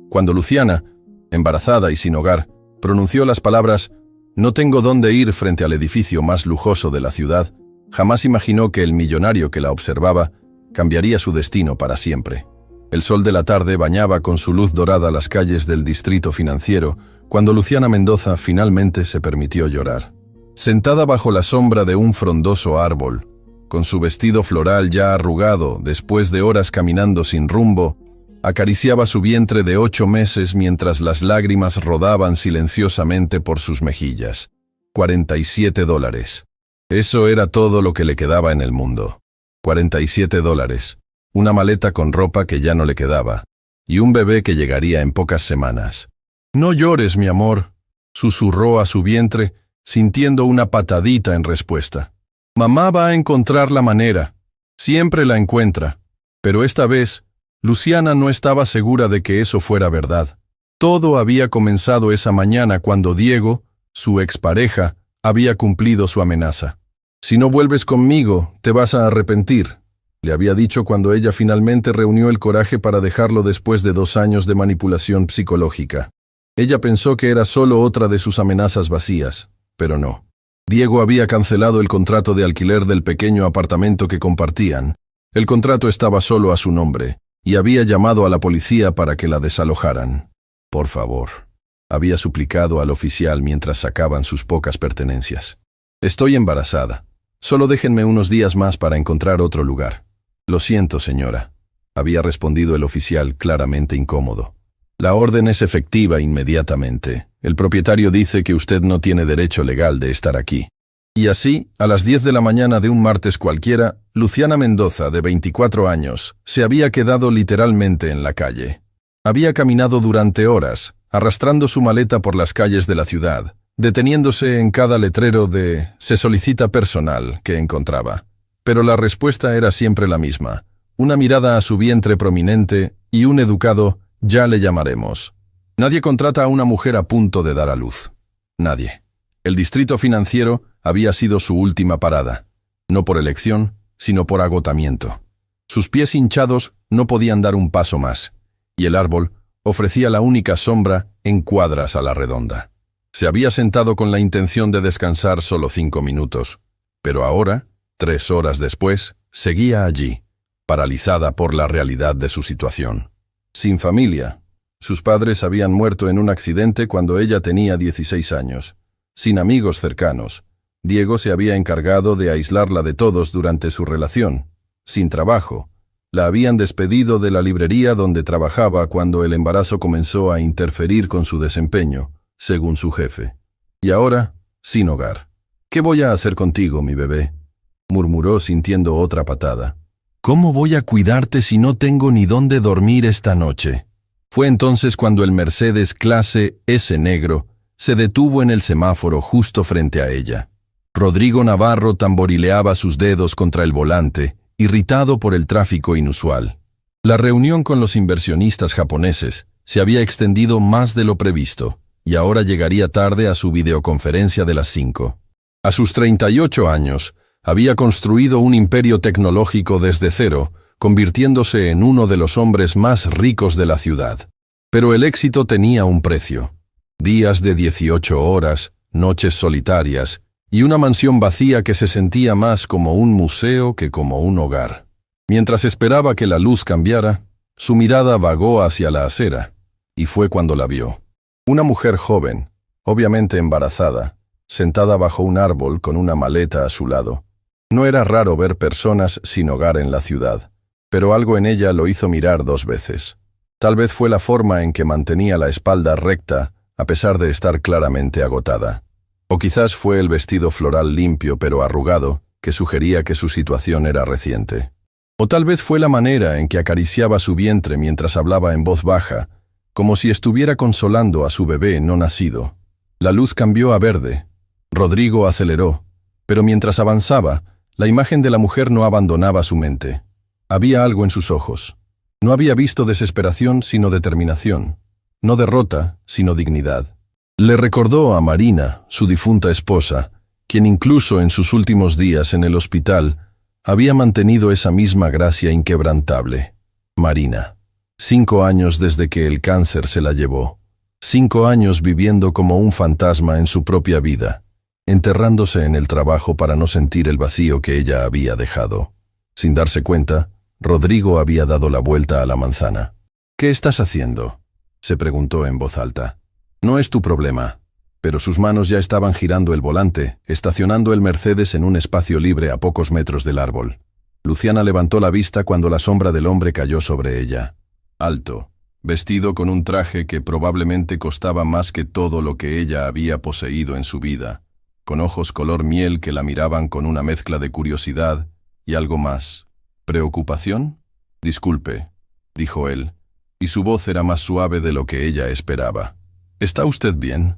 Cuando Luciana, embarazada y sin hogar, pronunció las palabras «No tengo dónde ir» frente al edificio más lujoso de la ciudad, jamás imaginó que el millonario que la observaba cambiaría su destino para siempre. El sol de la tarde bañaba con su luz dorada las calles del distrito financiero cuando Luciana Mendoza finalmente se permitió llorar. Sentada bajo la sombra de un frondoso árbol, con su vestido floral ya arrugado después de horas caminando sin rumbo, acariciaba su vientre de 8 meses mientras las lágrimas rodaban silenciosamente por sus mejillas. $47. Eso era todo lo que le quedaba en el mundo. $47. Una maleta con ropa que ya no le quedaba, y un bebé que llegaría en pocas semanas. «No llores, mi amor», susurró a su vientre, sintiendo una patadita en respuesta. «Mamá va a encontrar la manera. Siempre la encuentra». Pero esta vez, Luciana no estaba segura de que eso fuera verdad. Todo había comenzado esa mañana cuando Diego, su expareja, había cumplido su amenaza. «Si no vuelves conmigo, te vas a arrepentir», le había dicho cuando ella finalmente reunió el coraje para dejarlo después de 2 años de manipulación psicológica. Ella pensó que era solo otra de sus amenazas vacías, pero no. Diego había cancelado el contrato de alquiler del pequeño apartamento que compartían. El contrato estaba solo a su nombre, y había llamado a la policía para que la desalojaran. «Por favor», había suplicado al oficial mientras sacaban sus pocas pertenencias. «Estoy embarazada. Solo déjenme unos días más para encontrar otro lugar». «Lo siento, señora», había respondido el oficial claramente incómodo. «La orden es efectiva inmediatamente. El propietario dice que usted no tiene derecho legal de estar aquí». Y así, a las 10 de la mañana de un martes cualquiera, Luciana Mendoza, de 24 años, se había quedado literalmente en la calle. Había caminado durante horas, arrastrando su maleta por las calles de la ciudad, deteniéndose en cada letrero de «Se solicita personal» que encontraba. Pero la respuesta era siempre la misma, una mirada a su vientre prominente y un educado «ya le llamaremos». Nadie contrata a una mujer a punto de dar a luz. Nadie. El distrito financiero había sido su última parada, no por elección, sino por agotamiento. Sus pies hinchados no podían dar un paso más, y el árbol ofrecía la única sombra en cuadras a la redonda. Se había sentado con la intención de descansar solo 5 minutos, pero ahora, 3 horas después, seguía allí, paralizada por la realidad de su situación. Sin familia. Sus padres habían muerto en un accidente cuando ella tenía 16 años. Sin amigos cercanos. Diego se había encargado de aislarla de todos durante su relación. Sin trabajo. La habían despedido de la librería donde trabajaba cuando el embarazo comenzó a interferir con su desempeño, según su jefe. Y ahora, sin hogar. «¿Qué voy a hacer contigo, mi bebé?», murmuró sintiendo otra patada. «¿Cómo voy a cuidarte si no tengo ni dónde dormir esta noche?». Fue entonces cuando el Mercedes clase S negro se detuvo en el semáforo justo frente a ella. Rodrigo Navarro tamborileaba sus dedos contra el volante, irritado por el tráfico inusual. La reunión con los inversionistas japoneses se había extendido más de lo previsto, y ahora llegaría tarde a su videoconferencia de las 5. A sus 38 años, había construido un imperio tecnológico desde cero, convirtiéndose en uno de los hombres más ricos de la ciudad. Pero el éxito tenía un precio. Días de 18 horas, noches solitarias, y una mansión vacía que se sentía más como un museo que como un hogar. Mientras esperaba que la luz cambiara, su mirada vagó hacia la acera, y fue cuando la vio. Una mujer joven, obviamente embarazada, sentada bajo un árbol con una maleta a su lado. No era raro ver personas sin hogar en la ciudad, pero algo en ella lo hizo mirar 2 veces. Tal vez fue la forma en que mantenía la espalda recta, a pesar de estar claramente agotada. O quizás fue el vestido floral limpio pero arrugado, que sugería que su situación era reciente. O tal vez fue la manera en que acariciaba su vientre mientras hablaba en voz baja, como si estuviera consolando a su bebé no nacido. La luz cambió a verde. Rodrigo aceleró, pero mientras avanzaba, la imagen de la mujer no abandonaba su mente. Había algo en sus ojos. No había visto desesperación sino determinación. No derrota, sino dignidad. Le recordó a Marina, su difunta esposa, quien incluso en sus últimos días en el hospital había mantenido esa misma gracia inquebrantable. Marina. 5 años desde que el cáncer se la llevó. 5 años viviendo como un fantasma en su propia vida, enterrándose en el trabajo para no sentir el vacío que ella había dejado. Sin darse cuenta, Rodrigo había dado la vuelta a la manzana. «¿Qué estás haciendo?», se preguntó en voz alta. «No es tu problema». Pero sus manos ya estaban girando el volante, estacionando el Mercedes en un espacio libre a pocos metros del árbol. Luciana levantó la vista cuando la sombra del hombre cayó sobre ella. Alto, vestido con un traje que probablemente costaba más que todo lo que ella había poseído en su vida, con ojos color miel que la miraban con una mezcla de curiosidad y algo más. ¿Preocupación? «Disculpe», dijo él, y su voz era más suave de lo que ella esperaba. «¿Está usted bien?».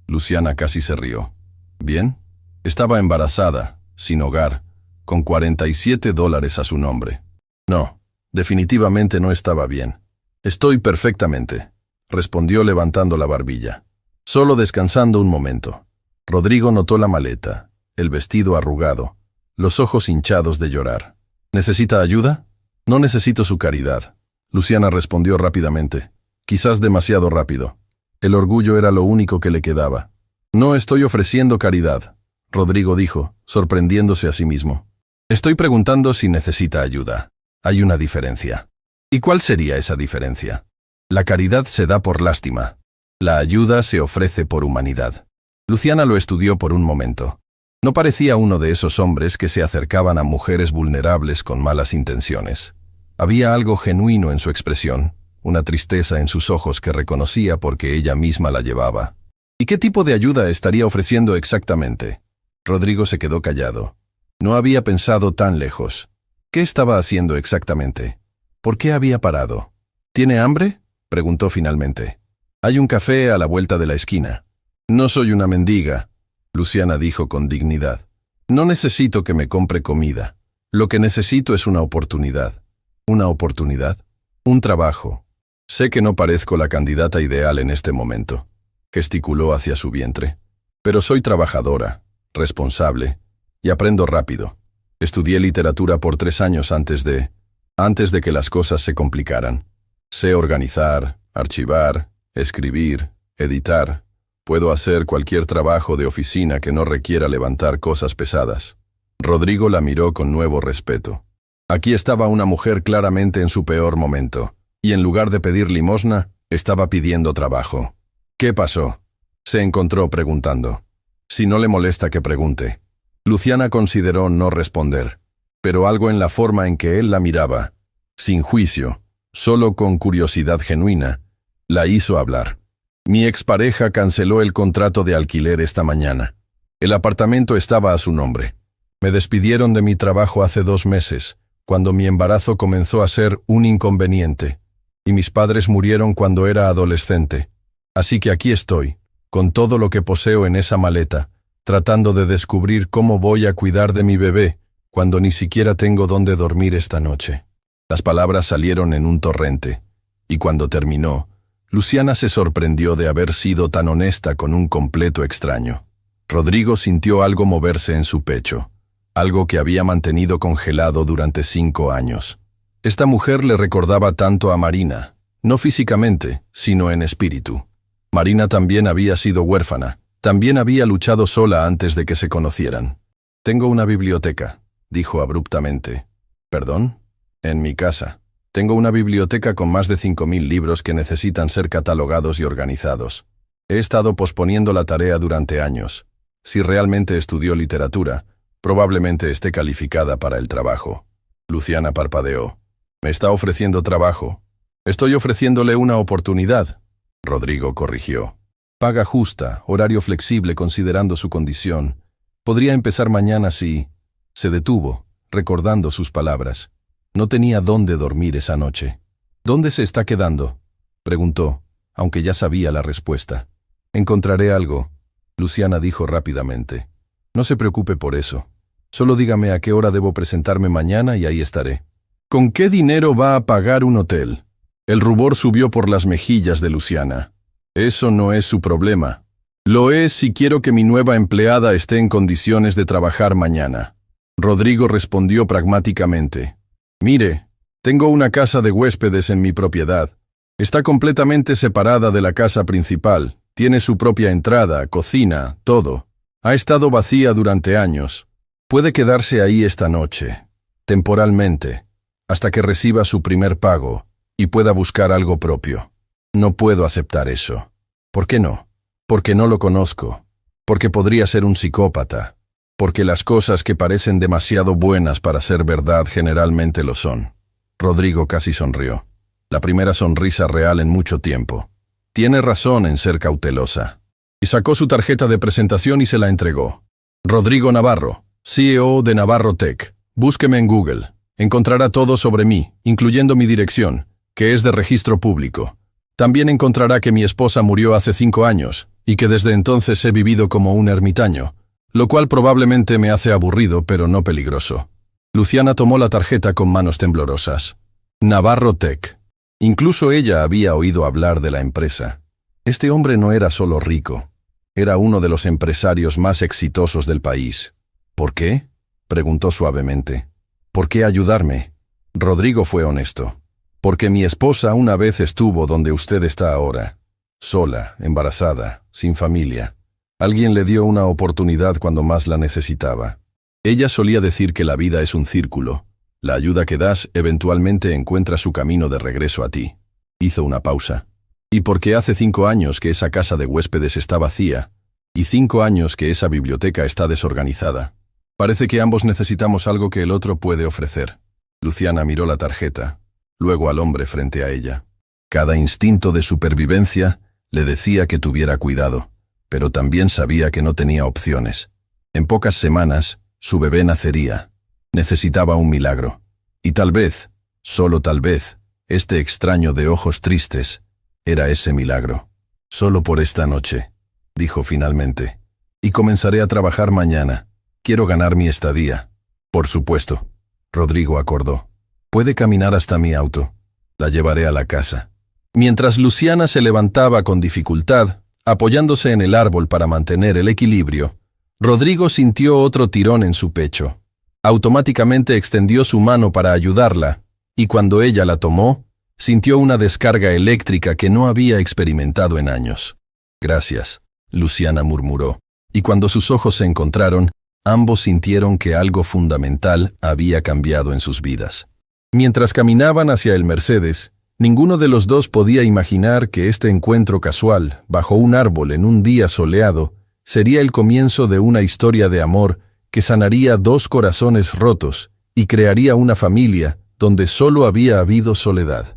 Luciana casi se rió. «¿Bien?». Estaba embarazada, sin hogar, con $47 a su nombre. «No, definitivamente no estaba bien». «Estoy perfectamente», respondió levantando la barbilla. «Solo descansando un momento». Rodrigo notó la maleta, el vestido arrugado, los ojos hinchados de llorar. «¿Necesita ayuda?». «No necesito su caridad», Luciana respondió rápidamente. Quizás demasiado rápido. El orgullo era lo único que le quedaba. «No estoy ofreciendo caridad», Rodrigo dijo, sorprendiéndose a sí mismo. «Estoy preguntando si necesita ayuda. Hay una diferencia». «¿Y cuál sería esa diferencia?». «La caridad se da por lástima. La ayuda se ofrece por humanidad». Luciana lo estudió por un momento. No parecía uno de esos hombres que se acercaban a mujeres vulnerables con malas intenciones. Había algo genuino en su expresión, una tristeza en sus ojos que reconocía porque ella misma la llevaba. «¿Y qué tipo de ayuda estaría ofreciendo exactamente?». Rodrigo se quedó callado. No había pensado tan lejos. ¿Qué estaba haciendo exactamente? ¿Por qué había parado? «¿Tiene hambre?», preguntó finalmente. «Hay un café a la vuelta de la esquina». «No soy una mendiga», Luciana dijo con dignidad. «No necesito que me compre comida. Lo que necesito es una oportunidad». «¿Una oportunidad?». «Un trabajo». «Sé que no parezco la candidata ideal en este momento», gesticuló hacia su vientre. «Pero soy trabajadora, responsable, y aprendo rápido. Estudié literatura por 3 años antes de que las cosas se complicaran. Sé organizar, archivar, escribir, editar. Puedo hacer cualquier trabajo de oficina que no requiera levantar cosas pesadas». Rodrigo la miró con nuevo respeto. Aquí estaba una mujer claramente en su peor momento, y en lugar de pedir limosna, estaba pidiendo trabajo. «¿Qué pasó?», se encontró preguntando. «Si no le molesta que pregunte». Luciana consideró no responder, pero algo en la forma en que él la miraba, sin juicio, solo con curiosidad genuina, la hizo hablar. «Mi expareja canceló el contrato de alquiler esta mañana. El apartamento estaba a su nombre. Me despidieron de mi trabajo hace 2 meses, cuando mi embarazo comenzó a ser un inconveniente, y mis padres murieron cuando era adolescente. Así que aquí estoy, con todo lo que poseo en esa maleta, tratando de descubrir cómo voy a cuidar de mi bebé, cuando ni siquiera tengo dónde dormir esta noche». Las palabras salieron en un torrente, y cuando terminó, Luciana se sorprendió de haber sido tan honesta con un completo extraño. Rodrigo sintió algo moverse en su pecho, algo que había mantenido congelado durante 5 años. Esta mujer le recordaba tanto a Marina, no físicamente, sino en espíritu. Marina también había sido huérfana, también había luchado sola antes de que se conocieran. «Tengo una biblioteca», dijo abruptamente. «¿Perdón?». «En mi casa. Tengo una biblioteca con más de 5.000 libros que necesitan ser catalogados y organizados. He estado posponiendo la tarea durante años. Si realmente estudió literatura, probablemente esté calificada para el trabajo». Luciana parpadeó. «¿Me está ofreciendo trabajo?». «Estoy ofreciéndole una oportunidad», Rodrigo corrigió. «Paga justa, horario flexible considerando su condición. Podría empezar mañana si…». Se detuvo, recordando sus palabras. No tenía dónde dormir esa noche. «¿Dónde se está quedando?», preguntó, aunque ya sabía la respuesta. «Encontraré algo», Luciana dijo rápidamente. «No se preocupe por eso. Solo dígame a qué hora debo presentarme mañana y ahí estaré». «¿Con qué dinero va a pagar un hotel?». El rubor subió por las mejillas de Luciana. «Eso no es su problema. Lo es si quiero que mi nueva empleada esté en condiciones de trabajar mañana». Rodrigo respondió pragmáticamente. «Mire, Tengo una casa de huéspedes en mi propiedad. Está completamente separada de la casa principal. Tiene su propia entrada, cocina, todo. Ha estado vacía durante años. Puede quedarse ahí esta noche, temporalmente, hasta que reciba su primer pago y pueda buscar algo propio. No puedo aceptar eso. ¿Por qué no? Porque no lo conozco. Porque podría ser un psicópata. Porque las cosas que parecen demasiado buenas para ser verdad generalmente lo son. Rodrigo casi sonrió. La primera sonrisa real en mucho tiempo. Tiene razón en ser cautelosa. Y sacó su tarjeta de presentación y se la entregó. Rodrigo Navarro, CEO de Navarro Tech. Búsqueme en Google. Encontrará todo sobre mí, incluyendo mi dirección, que es de registro público. También encontrará que mi esposa murió hace 5 años, y que desde entonces he vivido como un ermitaño, lo cual probablemente me hace aburrido pero no peligroso. Luciana tomó la tarjeta con manos temblorosas. Navarro Tech. Incluso ella había oído hablar de la empresa. Este hombre no era solo rico, era uno de los empresarios más exitosos del país. ¿Por qué?, preguntó suavemente. ¿Por qué ayudarme? Rodrigo fue honesto. Porque mi esposa una vez estuvo donde usted está ahora. Sola, embarazada, sin familia. Alguien le dio una oportunidad cuando más la necesitaba. Ella solía decir que la vida es un círculo. La ayuda que das eventualmente encuentra su camino de regreso a ti. Hizo una pausa. Y porque hace 5 años que esa casa de huéspedes está vacía, y 5 años que esa biblioteca está desorganizada. Parece que ambos necesitamos algo que el otro puede ofrecer. Luciana miró la tarjeta, luego al hombre frente a ella. Cada instinto de supervivencia le decía que tuviera cuidado, pero también sabía que no tenía opciones. En pocas semanas, su bebé nacería. Necesitaba un milagro. Y tal vez, solo tal vez, este extraño de ojos tristes era ese milagro. Solo por esta noche, dijo finalmente. Y comenzaré a trabajar mañana. Quiero ganar mi estadía. Por supuesto, Rodrigo acordó. Puede caminar hasta mi auto. La llevaré a la casa. Mientras Luciana se levantaba con dificultad, apoyándose en el árbol para mantener el equilibrio, Rodrigo sintió otro tirón en su pecho. Automáticamente extendió su mano para ayudarla, y cuando ella la tomó, sintió una descarga eléctrica que no había experimentado en años. Gracias, Luciana murmuró, y cuando sus ojos se encontraron, ambos sintieron que algo fundamental había cambiado en sus vidas. Mientras caminaban hacia el Mercedes, ninguno de los dos podía imaginar que este encuentro casual, bajo un árbol en un día soleado, sería el comienzo de una historia de amor que sanaría 2 corazones rotos y crearía una familia donde solo había habido soledad.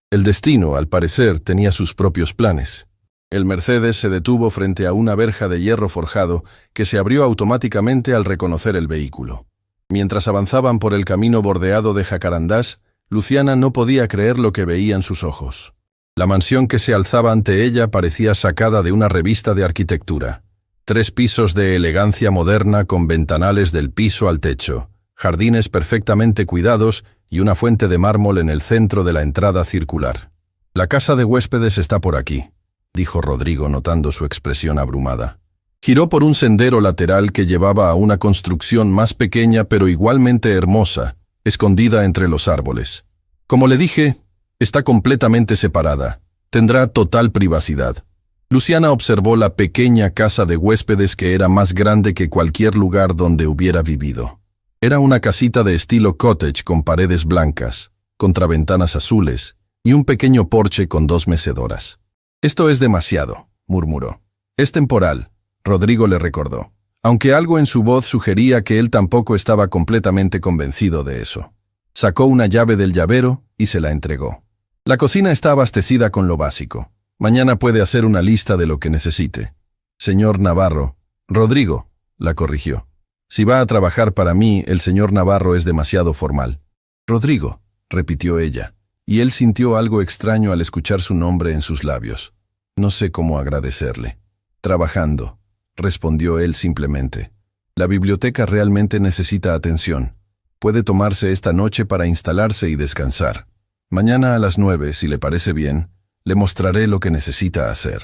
El destino, al parecer, tenía sus propios planes. El Mercedes se detuvo frente a una verja de hierro forjado que se abrió automáticamente al reconocer el vehículo. Mientras avanzaban por el camino bordeado de jacarandás, Luciana no podía creer lo que veían sus ojos. La mansión que se alzaba ante ella parecía sacada de una revista de arquitectura. 3 pisos de elegancia moderna con ventanales del piso al techo, jardines perfectamente cuidados y una fuente de mármol en el centro de la entrada circular. La casa de huéspedes está por aquí, dijo Rodrigo notando su expresión abrumada. Giró por un sendero lateral que llevaba a una construcción más pequeña pero igualmente hermosa, escondida entre los árboles. Como le dije, está completamente separada. Tendrá total privacidad. Luciana observó la pequeña casa de huéspedes que era más grande que cualquier lugar donde hubiera vivido. Era una casita de estilo cottage con paredes blancas, contraventanas azules y un pequeño porche con 2 mecedoras. Esto es demasiado, murmuró. Es temporal, Rodrigo le recordó, aunque algo en su voz sugería que él tampoco estaba completamente convencido de eso. Sacó una llave del llavero y se la entregó. La cocina está abastecida con lo básico. Mañana puede hacer una lista de lo que necesite. Señor Navarro. Rodrigo, la corrigió. Si va a trabajar para mí, el señor Navarro es demasiado formal. Rodrigo, repitió ella, y él sintió algo extraño al escuchar su nombre en sus labios. No sé cómo agradecerle. Trabajando, respondió él simplemente. La biblioteca realmente necesita atención. Puede tomarse esta noche para instalarse y descansar. Mañana a las 9, si le parece bien, le mostraré lo que necesita hacer.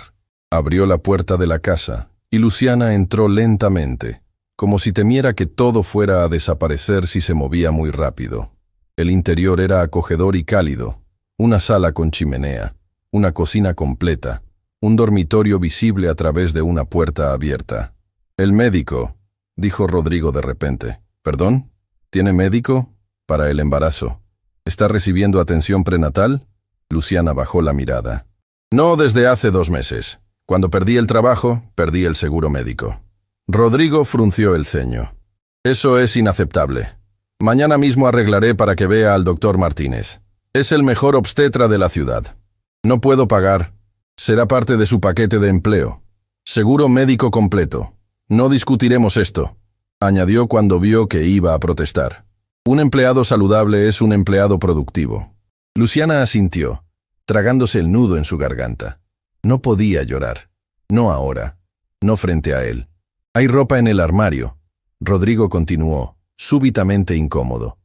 Abrió la puerta de la casa, y Luciana entró lentamente, como si temiera que todo fuera a desaparecer si se movía muy rápido. El interior era acogedor y cálido. Una sala con chimenea, una cocina completa, un dormitorio visible a través de una puerta abierta. «El médico», dijo Rodrigo de repente. «¿Perdón? ¿Tiene médico?» «Para el embarazo. ¿Está recibiendo atención prenatal?» Luciana bajó la mirada. «No, desde hace 2 meses. Cuando perdí el trabajo, perdí el seguro médico». Rodrigo frunció el ceño. «Eso es inaceptable. Mañana mismo arreglaré para que vea al doctor Martínez. Es el mejor obstetra de la ciudad. No puedo pagar. Será parte de su paquete de empleo. Seguro médico completo. No discutiremos esto», añadió cuando vio que iba a protestar. «Un empleado saludable es un empleado productivo». Luciana asintió, tragándose el nudo en su garganta. No podía llorar. No ahora. No frente a él. «Hay ropa en el armario», Rodrigo continuó, súbitamente incómodo.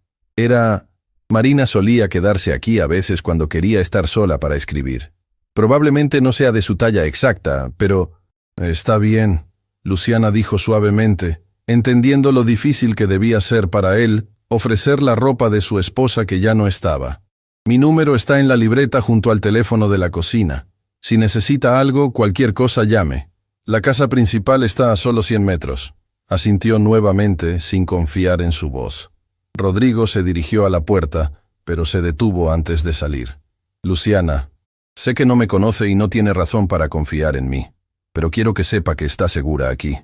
Marina solía quedarse aquí a veces cuando quería estar sola para escribir. Probablemente no sea de su talla exacta, pero... «Está bien», Luciana dijo suavemente, entendiendo lo difícil que debía ser para él ofrecer la ropa de su esposa que ya no estaba. «Mi número está en la libreta junto al teléfono de la cocina. Si necesita algo, cualquier cosa llame. La casa principal está a solo 100 metros», asintió nuevamente sin confiar en su voz. Rodrigo se dirigió a la puerta, pero se detuvo antes de salir. «Luciana, sé que no me conoce y no tiene razón para confiar en mí, pero quiero que sepa que está segura aquí.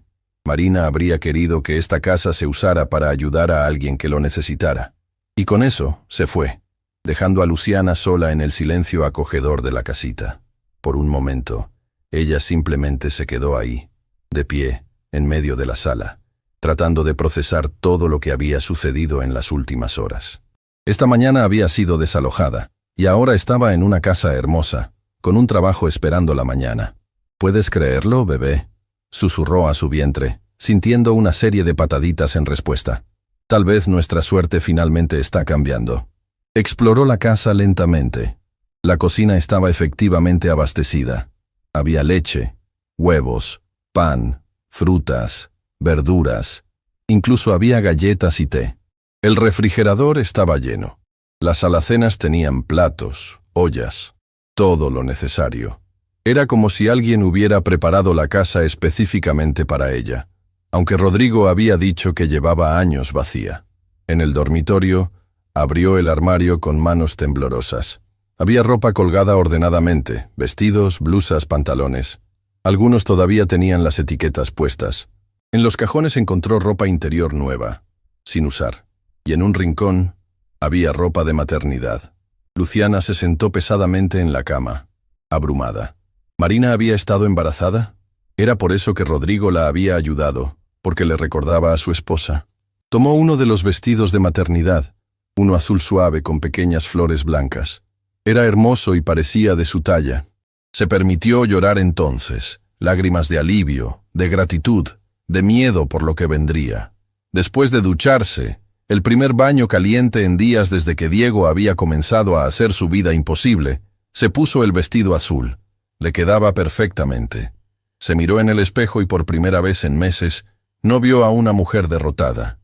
Marina habría querido que esta casa se usara para ayudar a alguien que lo necesitara». Y con eso se fue, dejando a Luciana sola en el silencio acogedor de la casita. Por un momento, ella simplemente se quedó ahí, de pie, en medio de la sala, tratando de procesar todo lo que había sucedido en las últimas horas. Esta mañana había sido desalojada, y ahora estaba en una casa hermosa, con un trabajo esperando la mañana. «¿Puedes creerlo, bebé?», susurró a su vientre, sintiendo una serie de pataditas en respuesta. «Tal vez nuestra suerte finalmente está cambiando». Exploró la casa lentamente. La cocina estaba efectivamente abastecida. Había leche, huevos, pan, frutas, verduras, incluso había galletas y té. El refrigerador estaba lleno. Las alacenas tenían platos, ollas, todo lo necesario. Era como si alguien hubiera preparado la casa específicamente para ella, aunque Rodrigo había dicho que llevaba años vacía. En el dormitorio, abrió el armario con manos temblorosas. Había ropa colgada ordenadamente, vestidos, blusas, pantalones. Algunos todavía tenían las etiquetas puestas. En los cajones encontró ropa interior nueva, sin usar, y en un rincón había ropa de maternidad. Luciana se sentó pesadamente en la cama, abrumada. ¿Marina había estado embarazada? Era por eso que Rodrigo la había ayudado, porque le recordaba a su esposa. Tomó uno de los vestidos de maternidad, uno azul suave con pequeñas flores blancas. Era hermoso y parecía de su talla. Se permitió llorar entonces, lágrimas de alivio, de gratitud, de miedo por lo que vendría. Después de ducharse, el primer baño caliente en días desde que Diego había comenzado a hacer su vida imposible, se puso el vestido azul. Le quedaba perfectamente. Se miró en el espejo y por primera vez en meses no vio a una mujer derrotada.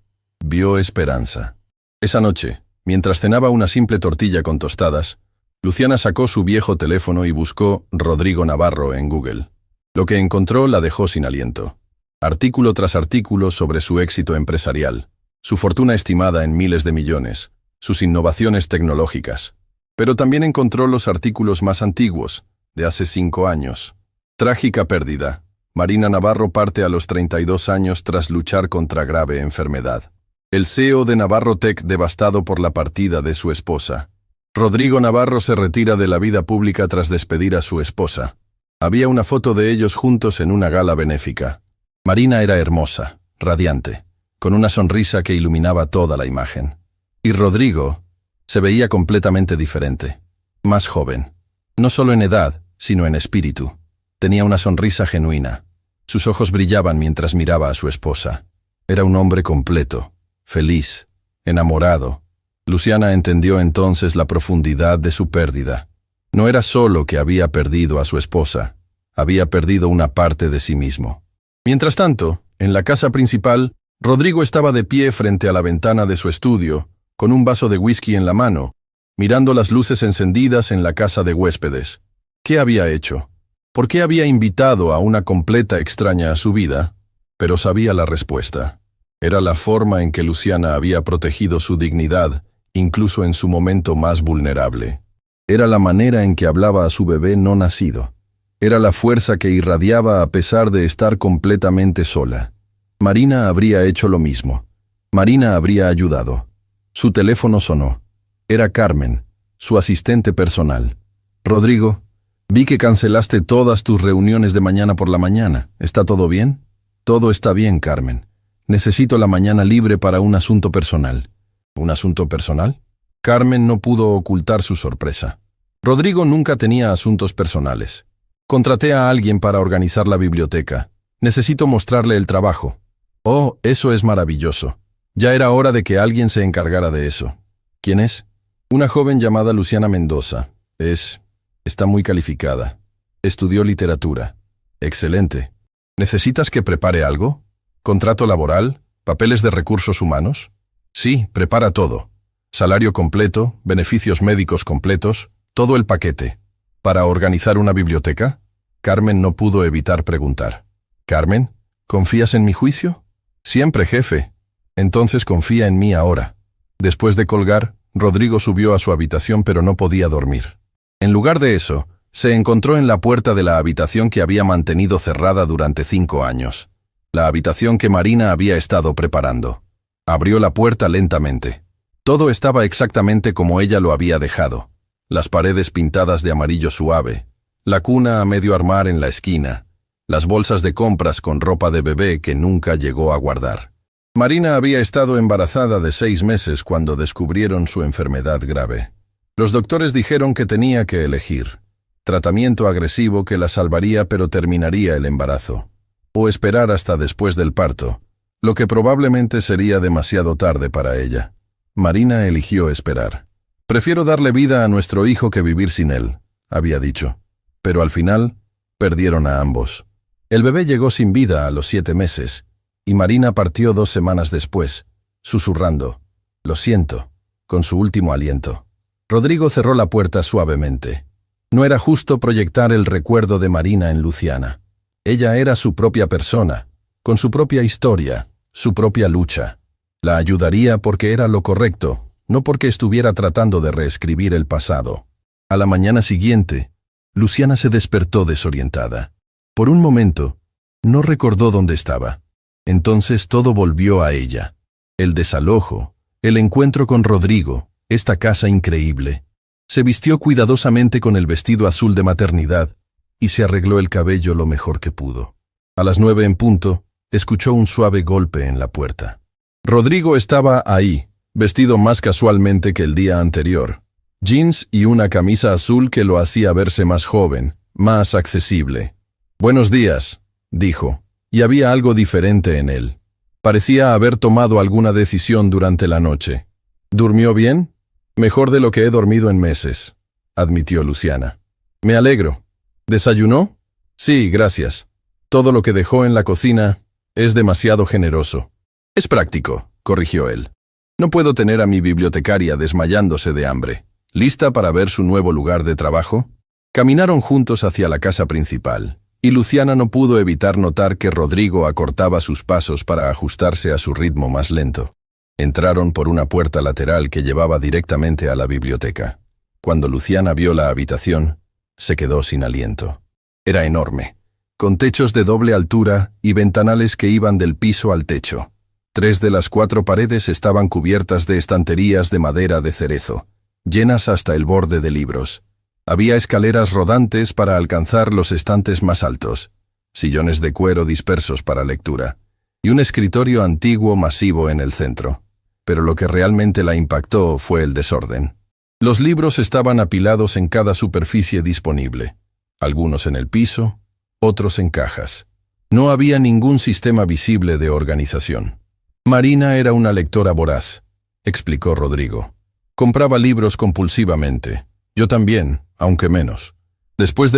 Vio esperanza. Esa noche, mientras cenaba una simple tortilla con tostadas, Luciana sacó su viejo teléfono y buscó Rodrigo Navarro en Google. Lo que encontró la dejó sin aliento. Artículo tras artículo sobre su éxito empresarial, su fortuna estimada en miles de millones, sus innovaciones tecnológicas. Pero también encontró los artículos más antiguos, de hace 5 años. Trágica pérdida. Marina Navarro parte a los 32 años tras luchar contra grave enfermedad. El CEO de Navarro Tech devastado por la partida de su esposa. Rodrigo Navarro se retira de la vida pública tras despedir a su esposa. Había una foto de ellos juntos en una gala benéfica. Marina era hermosa, radiante, con una sonrisa que iluminaba toda la imagen. Y Rodrigo se veía completamente diferente, más joven. No solo en edad, sino en espíritu. Tenía una sonrisa genuina. Sus ojos brillaban mientras miraba a su esposa. Era un hombre completo, feliz, enamorado. Luciana entendió entonces la profundidad de su pérdida. No era solo que había perdido a su esposa, había perdido una parte de sí mismo. Mientras tanto, en la casa principal, Rodrigo estaba de pie frente a la ventana de su estudio, con un vaso de whisky en la mano, mirando las luces encendidas en la casa de huéspedes. ¿Qué había hecho? ¿Por qué había invitado a una completa extraña a su vida? Pero sabía la respuesta. Era la forma en que Luciana había protegido su dignidad, incluso en su momento más vulnerable. Era la manera en que hablaba a su bebé no nacido. Era la fuerza que irradiaba a pesar de estar completamente sola. Marina habría hecho lo mismo. Marina habría ayudado. Su teléfono sonó. Era Carmen, su asistente personal. «Rodrigo, vi que cancelaste todas tus reuniones de mañana por la mañana. ¿Está todo bien?» «Todo está bien, Carmen. Necesito la mañana libre para un asunto personal». ¿Un asunto personal? Carmen no pudo ocultar su sorpresa. Rodrigo nunca tenía asuntos personales. «Contraté a alguien para organizar la biblioteca. Necesito mostrarle el trabajo». «Oh, eso es maravilloso. Ya era hora de que alguien se encargara de eso». «¿Quién es?» «Una joven llamada Luciana Mendoza. Está muy calificada. Estudió literatura». «Excelente. ¿Necesitas que prepare algo? ¿Contrato laboral? ¿Papeles de recursos humanos?» «Sí, prepara todo. Salario completo, beneficios médicos completos, todo el paquete». «¿Para organizar una biblioteca?» Carmen no pudo evitar preguntar. «Carmen, ¿confías en mi juicio?» «Siempre, jefe». «Entonces confía en mí ahora». Después de colgar, Rodrigo subió a su habitación pero no podía dormir. En lugar de eso, se encontró en la puerta de la habitación que había mantenido cerrada durante 5 años. La habitación que Marina había estado preparando. Abrió la puerta lentamente. Todo estaba exactamente como ella lo había dejado. Las paredes pintadas de amarillo suave, la cuna a medio armar en la esquina, las bolsas de compras con ropa de bebé que nunca llegó a guardar. Marina había estado embarazada de 6 meses cuando descubrieron su enfermedad grave. Los doctores dijeron que tenía que elegir. Tratamiento agresivo que la salvaría pero terminaría el embarazo. O esperar hasta después del parto, lo que probablemente sería demasiado tarde para ella. Marina eligió esperar. «Prefiero darle vida a nuestro hijo que vivir sin él», había dicho. Pero al final, perdieron a ambos. El bebé llegó sin vida a los 7 meses, y Marina partió 2 semanas después, susurrando, «Lo siento», con su último aliento. Rodrigo cerró la puerta suavemente. No era justo proyectar el recuerdo de Marina en Luciana. Ella era su propia persona, con su propia historia, su propia lucha. La ayudaría porque era lo correcto, no porque estuviera tratando de reescribir el pasado. A la mañana siguiente, Luciana se despertó desorientada. Por un momento, no recordó dónde estaba. Entonces todo volvió a ella. El desalojo, el encuentro con Rodrigo, esta casa increíble. Se vistió cuidadosamente con el vestido azul de maternidad y se arregló el cabello lo mejor que pudo. A las 9 en punto, escuchó un suave golpe en la puerta. Rodrigo estaba ahí, vestido más casualmente que el día anterior. Jeans y una camisa azul que lo hacía verse más joven, más accesible. «Buenos días», dijo, y había algo diferente en él. Parecía haber tomado alguna decisión durante la noche. «¿Durmió bien?» «Mejor de lo que he dormido en meses», admitió Luciana. «Me alegro. ¿Desayunó?» «Sí, gracias. Todo lo que dejó en la cocina es demasiado generoso». «Es práctico», corrigió él. «No puedo tener a mi bibliotecaria desmayándose de hambre. ¿Lista para ver su nuevo lugar de trabajo?» Caminaron juntos hacia la casa principal, y Luciana no pudo evitar notar que Rodrigo acortaba sus pasos para ajustarse a su ritmo más lento. Entraron por una puerta lateral que llevaba directamente a la biblioteca. Cuando Luciana vio la habitación, se quedó sin aliento. Era enorme, con techos de doble altura y ventanales que iban del piso al techo. 3 de las 4 paredes estaban cubiertas de estanterías de madera de cerezo, llenas hasta el borde de libros. Había escaleras rodantes para alcanzar los estantes más altos, sillones de cuero dispersos para lectura, y un escritorio antiguo masivo en el centro. Pero lo que realmente la impactó fue el desorden. Los libros estaban apilados en cada superficie disponible, algunos en el piso, otros en cajas. No había ningún sistema visible de organización. Marina era una lectora voraz, explicó Rodrigo. Compraba libros compulsivamente. Yo también, aunque menos. Después,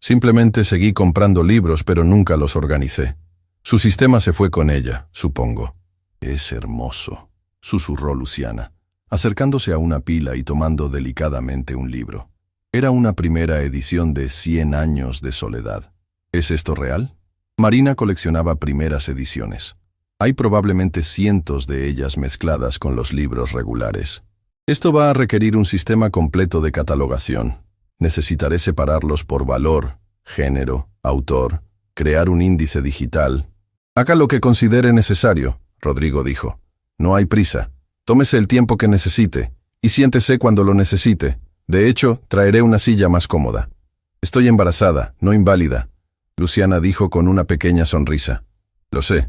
simplemente seguí comprando libros, pero nunca los organicé. Su sistema se fue con ella, supongo. «Es hermoso», susurró Luciana, acercándose a una pila y tomando delicadamente un libro. Era una primera edición de 100 años de soledad. ¿Es esto real? Marina coleccionaba primeras ediciones. Hay probablemente cientos de ellas mezcladas con los libros regulares. Esto va a requerir un sistema completo de catalogación. Necesitaré separarlos por valor, género, autor, crear un índice digital. Haga lo que considere necesario, Rodrigo dijo. No hay prisa. Tómese el tiempo que necesite y siéntese cuando lo necesite. De hecho, traeré una silla más cómoda. Estoy embarazada, no inválida, Luciana dijo con una pequeña sonrisa. Lo sé,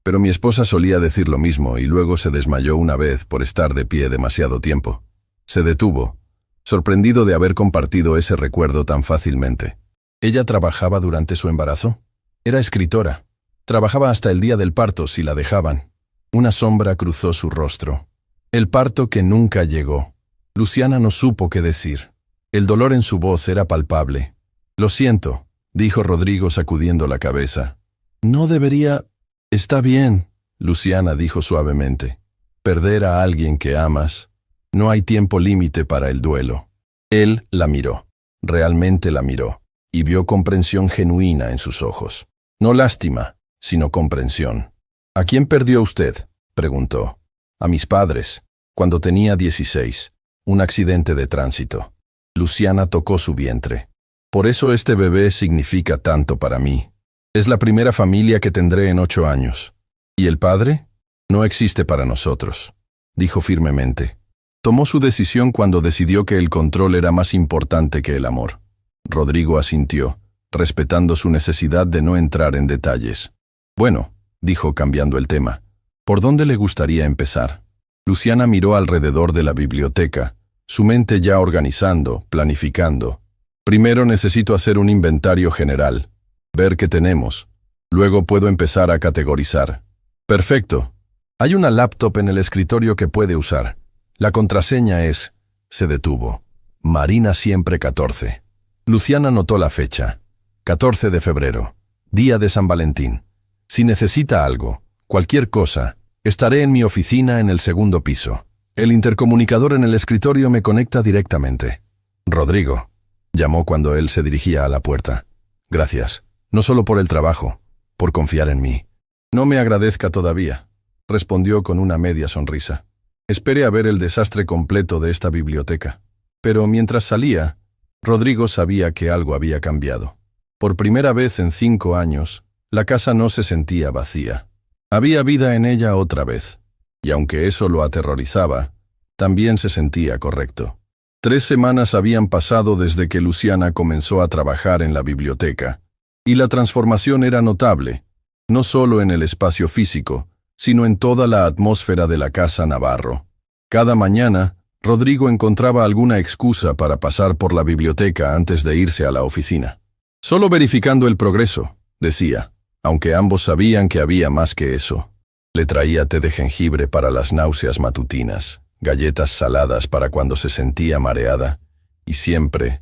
pero mi esposa solía decir lo mismo y luego se desmayó una vez por estar de pie demasiado tiempo. Se detuvo, sorprendido de haber compartido ese recuerdo tan fácilmente. ¿Ella trabajaba durante su embarazo? Era escritora. Trabajaba hasta el día del parto si la dejaban. Una sombra cruzó su rostro. El parto que nunca llegó. Luciana no supo qué decir. El dolor en su voz era palpable. Lo siento, dijo Rodrigo sacudiendo la cabeza. No debería... Está bien, Luciana dijo suavemente. Perder a alguien que amas. No hay tiempo límite para el duelo. Él la miró. Realmente la miró. Y vio comprensión genuina en sus ojos. No lástima, sino comprensión. ¿A quién perdió usted?, preguntó. A mis padres, cuando tenía 16. Un accidente de tránsito. Luciana tocó su vientre. Por eso este bebé significa tanto para mí. Es la primera familia que tendré en 8 años. ¿Y el padre? No existe para nosotros, dijo firmemente. Tomó su decisión cuando decidió que el control era más importante que el amor. Rodrigo asintió, respetando su necesidad de no entrar en detalles. Bueno, dijo cambiando el tema, ¿por dónde le gustaría empezar? Luciana miró alrededor de la biblioteca, su mente ya organizando, planificando. Primero necesito hacer un inventario general, ver qué tenemos. Luego puedo empezar a categorizar. Perfecto. Hay una laptop en el escritorio que puede usar. La contraseña es... Se detuvo. Marina siempre 14. Luciana notó la fecha. 14 de febrero. Día de San Valentín. Si necesita algo, cualquier cosa, estaré en mi oficina en el 2º piso. El intercomunicador en el escritorio me conecta directamente. Rodrigo, llamó cuando él se dirigía a la puerta. Gracias, no solo por el trabajo, por confiar en mí. No me agradezca todavía, respondió con una media sonrisa. Espere a ver el desastre completo de esta biblioteca. Pero mientras salía, Rodrigo sabía que algo había cambiado. Por primera vez en 5 años, la casa no se sentía vacía. Había vida en ella otra vez, y aunque eso lo aterrorizaba, también se sentía correcto. 3 semanas habían pasado desde que Luciana comenzó a trabajar en la biblioteca, y la transformación era notable, no solo en el espacio físico, sino en toda la atmósfera de la casa Navarro. Cada mañana, Rodrigo encontraba alguna excusa para pasar por la biblioteca antes de irse a la oficina. Solo verificando el progreso, decía, aunque ambos sabían que había más que eso. Le traía té de jengibre para las náuseas matutinas, galletas saladas para cuando se sentía mareada, y siempre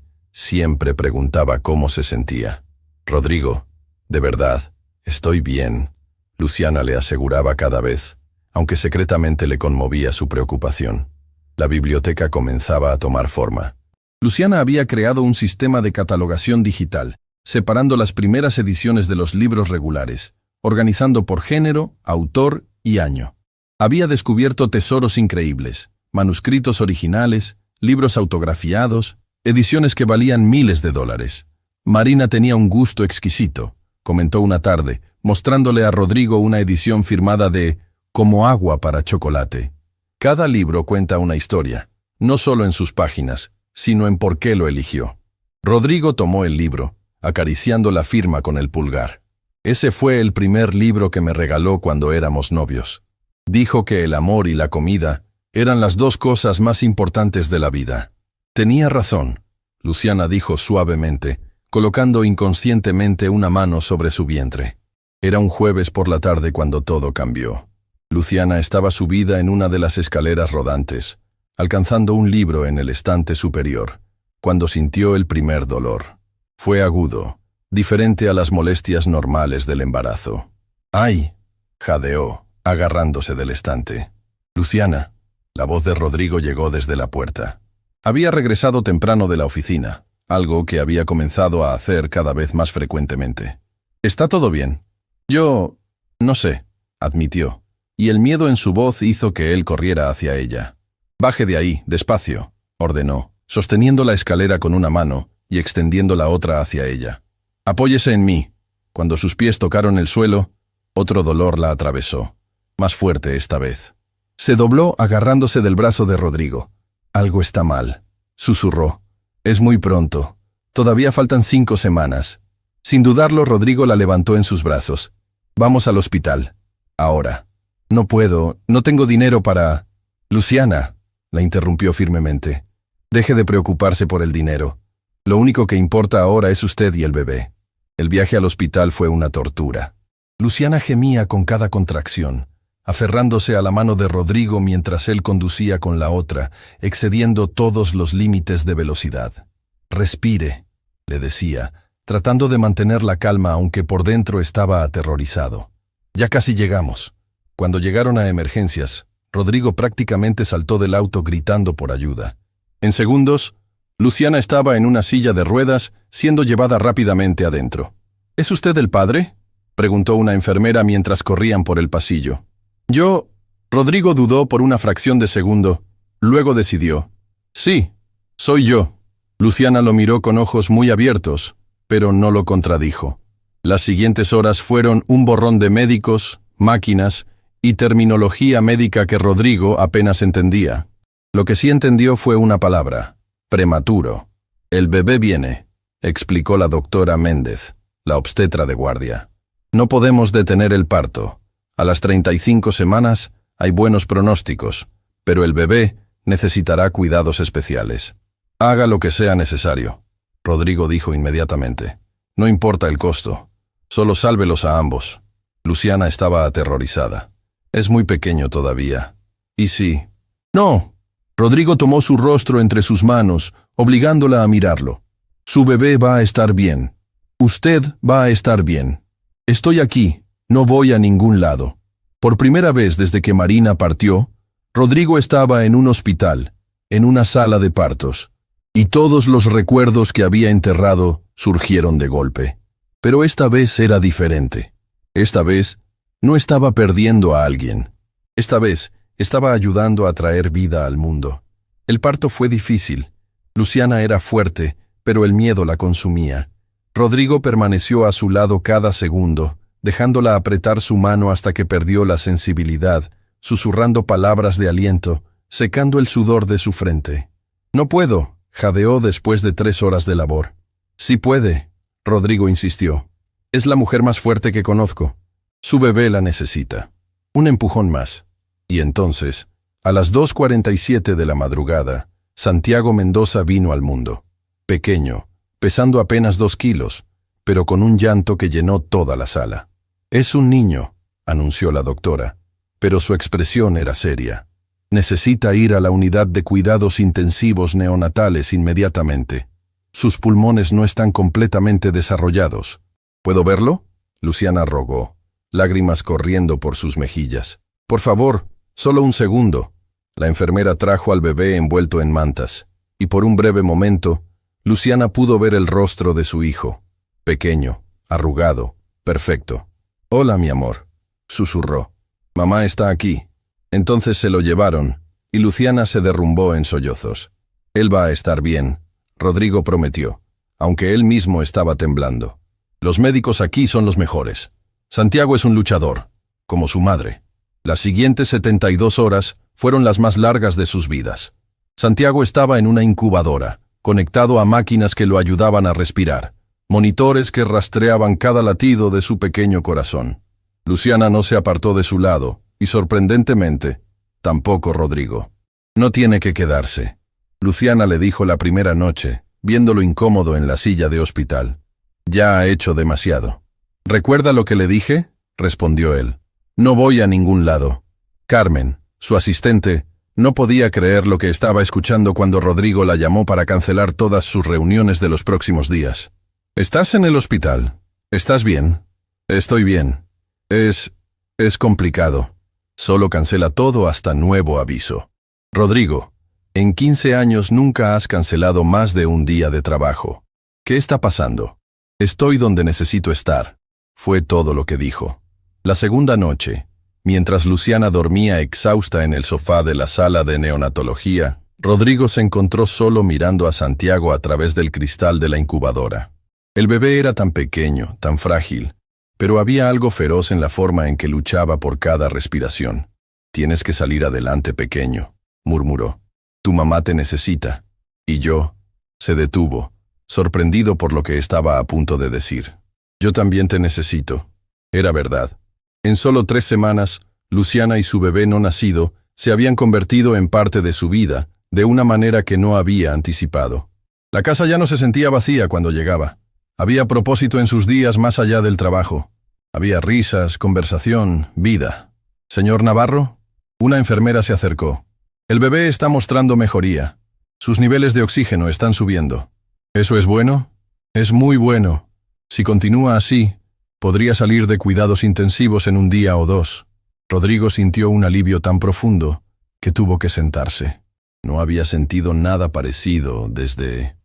preguntaba cómo se sentía. Rodrigo, de verdad, estoy bien, Luciana le aseguraba cada vez, aunque secretamente le conmovía su preocupación. La biblioteca comenzaba a tomar forma. Luciana había creado un sistema de catalogación digital, separando las primeras ediciones de los libros regulares, organizando por género, autor y año. Había descubierto tesoros increíbles, manuscritos originales, libros autografiados, ediciones que valían miles de dólares. Marina tenía un gusto exquisito, comentó una tarde, mostrándole a Rodrigo una edición firmada de Como agua para chocolate. Cada libro cuenta una historia, no solo en sus páginas, sino en por qué lo eligió. Rodrigo tomó el libro, acariciando la firma con el pulgar. Ese fue el primer libro que me regaló cuando éramos novios. Dijo que el amor y la comida eran las 2 cosas más importantes de la vida. Tenía razón, Luciana dijo suavemente, colocando inconscientemente una mano sobre su vientre. Era un jueves por la tarde cuando todo cambió. Luciana estaba subida en una de las escaleras rodantes, alcanzando un libro en el estante superior, cuando sintió el primer dolor. Fue agudo, diferente a las molestias normales del embarazo. ¡Ay!, jadeó, agarrándose del estante. Luciana. La voz de Rodrigo llegó desde la puerta. Había regresado temprano de la oficina, algo que había comenzado a hacer cada vez más frecuentemente. ¿Está todo bien? Yo... no sé, admitió, y el miedo en su voz hizo que él corriera hacia ella. Baje de ahí, despacio, ordenó, sosteniendo la escalera con una mano y extendiendo la otra hacia ella. Apóyese en mí. Cuando sus pies tocaron el suelo, otro dolor la atravesó, más fuerte esta vez. Se dobló agarrándose del brazo de Rodrigo. Algo está mal, susurró. Es muy pronto. Todavía faltan 5 semanas. Sin dudarlo, Rodrigo la levantó en sus brazos. Vamos al hospital. Ahora. No puedo, no tengo dinero para... Luciana, la interrumpió firmemente. Deje de preocuparse por el dinero. Lo único que importa ahora es usted y el bebé. El viaje al hospital fue una tortura. Luciana gemía con cada contracción, aferrándose a la mano de Rodrigo mientras él conducía con la otra, excediendo todos los límites de velocidad. Respire, le decía, tratando de mantener la calma aunque por dentro estaba aterrorizado. Ya casi llegamos. Cuando llegaron a emergencias, Rodrigo prácticamente saltó del auto gritando por ayuda. En segundos, Luciana estaba en una silla de ruedas, siendo llevada rápidamente adentro. ¿Es usted el padre?, preguntó una enfermera mientras corrían por el pasillo. Yo... Rodrigo dudó por una fracción de segundo, luego decidió. Sí, soy yo. Luciana lo miró con ojos muy abiertos, pero no lo contradijo. Las siguientes horas fueron un borrón de médicos, máquinas y terminología médica que Rodrigo apenas entendía. Lo que sí entendió fue una palabra: prematuro. El bebé viene, explicó la doctora Méndez, la obstetra de guardia. No podemos detener el parto. A las 35 semanas hay buenos pronósticos, pero el bebé necesitará cuidados especiales. Haga lo que sea necesario, Rodrigo dijo inmediatamente. No importa el costo, solo sálvelos a ambos. Luciana estaba aterrorizada. Es muy pequeño todavía. ¿Y sí? No. Rodrigo tomó su rostro entre sus manos, obligándola a mirarlo. Su bebé va a estar bien. Usted va a estar bien. Estoy aquí, no voy a ningún lado. Por primera vez desde que Marina partió, Rodrigo estaba en un hospital, en una sala de partos, y todos los recuerdos que había enterrado surgieron de golpe. Pero esta vez era diferente. Esta vez no estaba perdiendo a alguien. Esta vez estaba ayudando a traer vida al mundo. El parto fue difícil. Luciana era fuerte, pero el miedo la consumía. Rodrigo permaneció a su lado cada segundo, dejándola apretar su mano hasta que perdió la sensibilidad, susurrando palabras de aliento, secando el sudor de su frente. No puedo, jadeó después de 3 horas de labor. Sí puede, Rodrigo insistió. Es la mujer más fuerte que conozco. Su bebé la necesita. Un empujón más. Y entonces, a las 2:47 de la madrugada, Santiago Mendoza vino al mundo. Pequeño, pesando apenas 2 kilos, pero con un llanto que llenó toda la sala. Es un niño, anunció la doctora, pero su expresión era seria. Necesita ir a la unidad de cuidados intensivos neonatales inmediatamente. Sus pulmones no están completamente desarrollados. ¿Puedo verlo?, Luciana rogó, lágrimas corriendo por sus mejillas. Por favor, solo un segundo. La enfermera trajo al bebé envuelto en mantas, y por un breve momento, Luciana pudo ver el rostro de su hijo. Pequeño, arrugado, perfecto. Hola, mi amor, susurró. Mamá está aquí. Entonces se lo llevaron, y Luciana se derrumbó en sollozos. Él va a estar bien, Rodrigo prometió, aunque él mismo estaba temblando. Los médicos aquí son los mejores. Santiago es un luchador, como su madre. Las siguientes 72 horas fueron las más largas de sus vidas. Santiago estaba en una incubadora, conectado a máquinas que lo ayudaban a respirar, monitores que rastreaban cada latido de su pequeño corazón. Luciana no se apartó de su lado, y sorprendentemente, tampoco Rodrigo. No tiene que quedarse, Luciana le dijo la primera noche, viéndolo incómodo en la silla de hospital. Ya ha hecho demasiado. ¿Recuerda lo que le dije?, respondió él. No voy a ningún lado. Carmen, su asistente, no podía creer lo que estaba escuchando cuando Rodrigo la llamó para cancelar todas sus reuniones de los próximos días. ¿Estás en el hospital? ¿Estás bien? Estoy bien. Es complicado. Solo cancela todo hasta nuevo aviso. Rodrigo, en 15 años nunca has cancelado más de un día de trabajo. ¿Qué está pasando? Estoy donde necesito estar. Fue todo lo que dijo. La segunda noche, mientras Luciana dormía exhausta en el sofá de la sala de neonatología, Rodrigo se encontró solo mirando a Santiago a través del cristal de la incubadora. El bebé era tan pequeño, tan frágil, pero había algo feroz en la forma en que luchaba por cada respiración. «Tienes que salir adelante, pequeño», murmuró. «Tu mamá te necesita». Y yo, se detuvo, sorprendido por lo que estaba a punto de decir. «Yo también te necesito». Era verdad. En solo 3 semanas, Luciana y su bebé no nacido se habían convertido en parte de su vida, de una manera que no había anticipado. La casa ya no se sentía vacía cuando llegaba. Había propósito en sus días más allá del trabajo. Había risas, conversación, vida. «Señor Navarro». Una enfermera se acercó. «El bebé está mostrando mejoría. Sus niveles de oxígeno están subiendo». «¿Eso es bueno?» «Es muy bueno. Si continúa así, podría salir de cuidados intensivos en un día o 2». Rodrigo sintió un alivio tan profundo que tuvo que sentarse. No había sentido nada parecido desde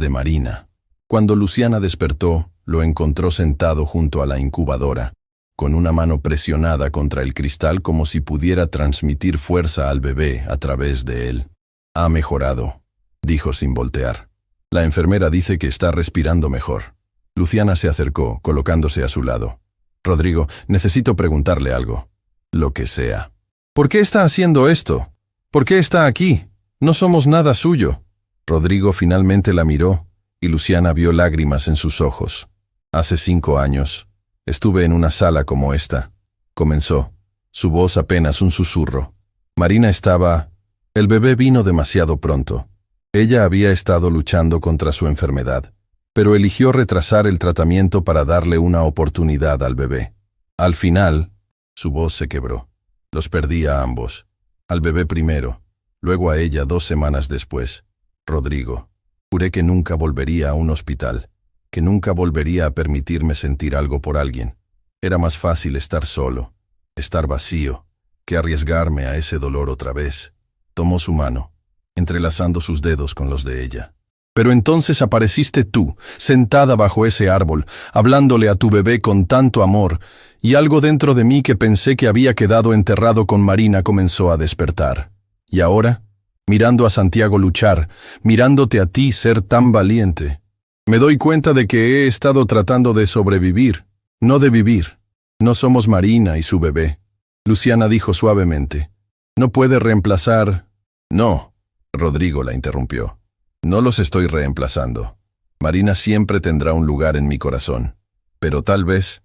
Marina. Cuando Luciana despertó, lo encontró sentado junto a la incubadora, con una mano presionada contra el cristal como si pudiera transmitir fuerza al bebé a través de él. «Ha mejorado», dijo sin voltear. «La enfermera dice que está respirando mejor». Luciana se acercó, colocándose a su lado. «Rodrigo, necesito preguntarle algo». «Lo que sea». «¿Por qué está haciendo esto? ¿Por qué está aquí? No somos nada suyo». Rodrigo finalmente la miró, y Luciana vio lágrimas en sus ojos. «Hace 5 años, estuve en una sala como esta», comenzó, su voz apenas un susurro. «Marina estaba... El bebé vino demasiado pronto. Ella había estado luchando contra su enfermedad, pero eligió retrasar el tratamiento para darle una oportunidad al bebé. Al final, su voz se quebró. Los perdí a ambos. Al bebé primero, luego a ella 2 semanas después. Rodrigo, juré que nunca volvería a un hospital, que nunca volvería a permitirme sentir algo por alguien. Era más fácil estar solo, estar vacío, que arriesgarme a ese dolor otra vez». Tomó su mano, entrelazando sus dedos con los de ella. «Pero entonces apareciste tú, sentada bajo ese árbol, hablándole a tu bebé con tanto amor, y algo dentro de mí que pensé que había quedado enterrado con Marina comenzó a despertar. Y ahora, mirando a Santiago luchar, mirándote a ti ser tan valiente, me doy cuenta de que he estado tratando de sobrevivir, no de vivir. No somos Marina y su bebé». Luciana dijo suavemente. «No puede reemplazar...» «No», Rodrigo la interrumpió. «No los estoy reemplazando. Marina siempre tendrá un lugar en mi corazón. Pero tal vez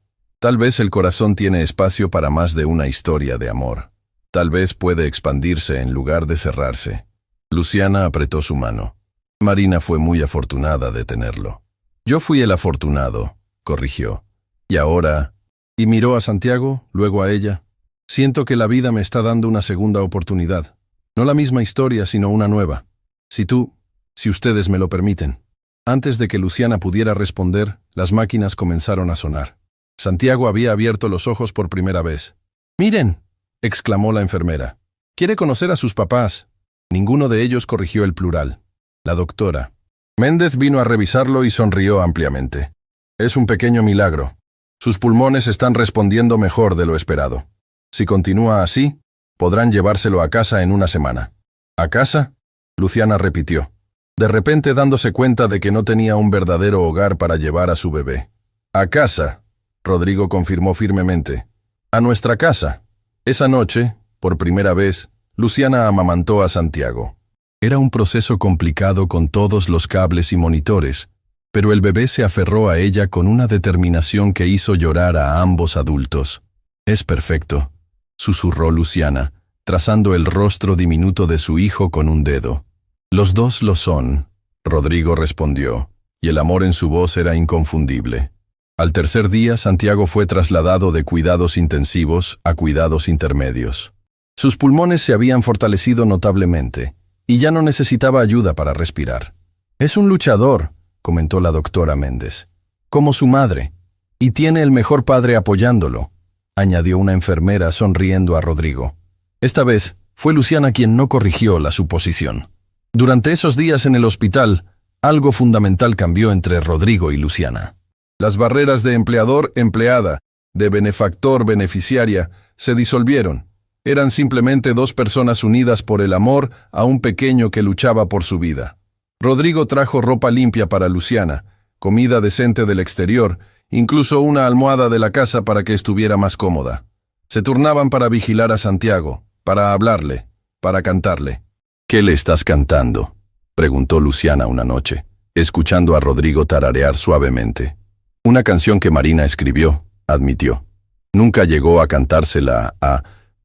el corazón tiene espacio para más de una historia de amor. Tal vez puede expandirse en lugar de cerrarse». Luciana apretó su mano. «Marina fue muy afortunada de tenerlo». «Yo fui el afortunado», corrigió. «Y ahora...» Y miró a Santiago, luego a ella. «Siento que la vida me está dando una segunda oportunidad. No la misma historia, sino una nueva. Si ustedes me lo permiten». Antes de que Luciana pudiera responder, las máquinas comenzaron a sonar. Santiago había abierto los ojos por primera vez. «¡Miren!», exclamó la enfermera. «Quiere conocer a sus papás». Ninguno de ellos corrigió el plural. La doctora Méndez vino a revisarlo y sonrió ampliamente. «Es un pequeño milagro. Sus pulmones están respondiendo mejor de lo esperado. Si continúa así, podrán llevárselo a casa en una semana». «¿A casa?», Luciana repitió, de repente dándose cuenta de que no tenía un verdadero hogar para llevar a su bebé. «A casa», Rodrigo confirmó firmemente. «A nuestra casa». Esa noche, por primera vez, Luciana amamantó a Santiago. Era un proceso complicado con todos los cables y monitores, pero el bebé se aferró a ella con una determinación que hizo llorar a ambos adultos. «Es perfecto», susurró Luciana, trazando el rostro diminuto de su hijo con un dedo. «Los dos lo son», Rodrigo respondió, y el amor en su voz era inconfundible. Al tercer día, Santiago fue trasladado de cuidados intensivos a cuidados intermedios. Sus pulmones se habían fortalecido notablemente, y ya no necesitaba ayuda para respirar. «Es un luchador», comentó la doctora Méndez, «como su madre, y tiene el mejor padre apoyándolo. añadió una enfermera sonriendo a Rodrigo. Esta vez fue Luciana quien no corrigió la suposición. Durante esos días en el hospital, algo fundamental cambió entre Rodrigo y Luciana. Las barreras de empleador-empleada, de benefactor-beneficiaria, se disolvieron. Eran simplemente dos personas unidas por el amor a un pequeño que luchaba por su vida. Rodrigo trajo ropa limpia para Luciana, comida decente del exterior, incluso una almohada de la casa para que estuviera más cómoda. Se turnaban para vigilar a Santiago, para hablarle, para cantarle. «¿Qué le estás cantando?», preguntó Luciana una noche, escuchando a Rodrigo tararear suavemente. «Una canción que Marina escribió», admitió. Nunca llegó a cantársela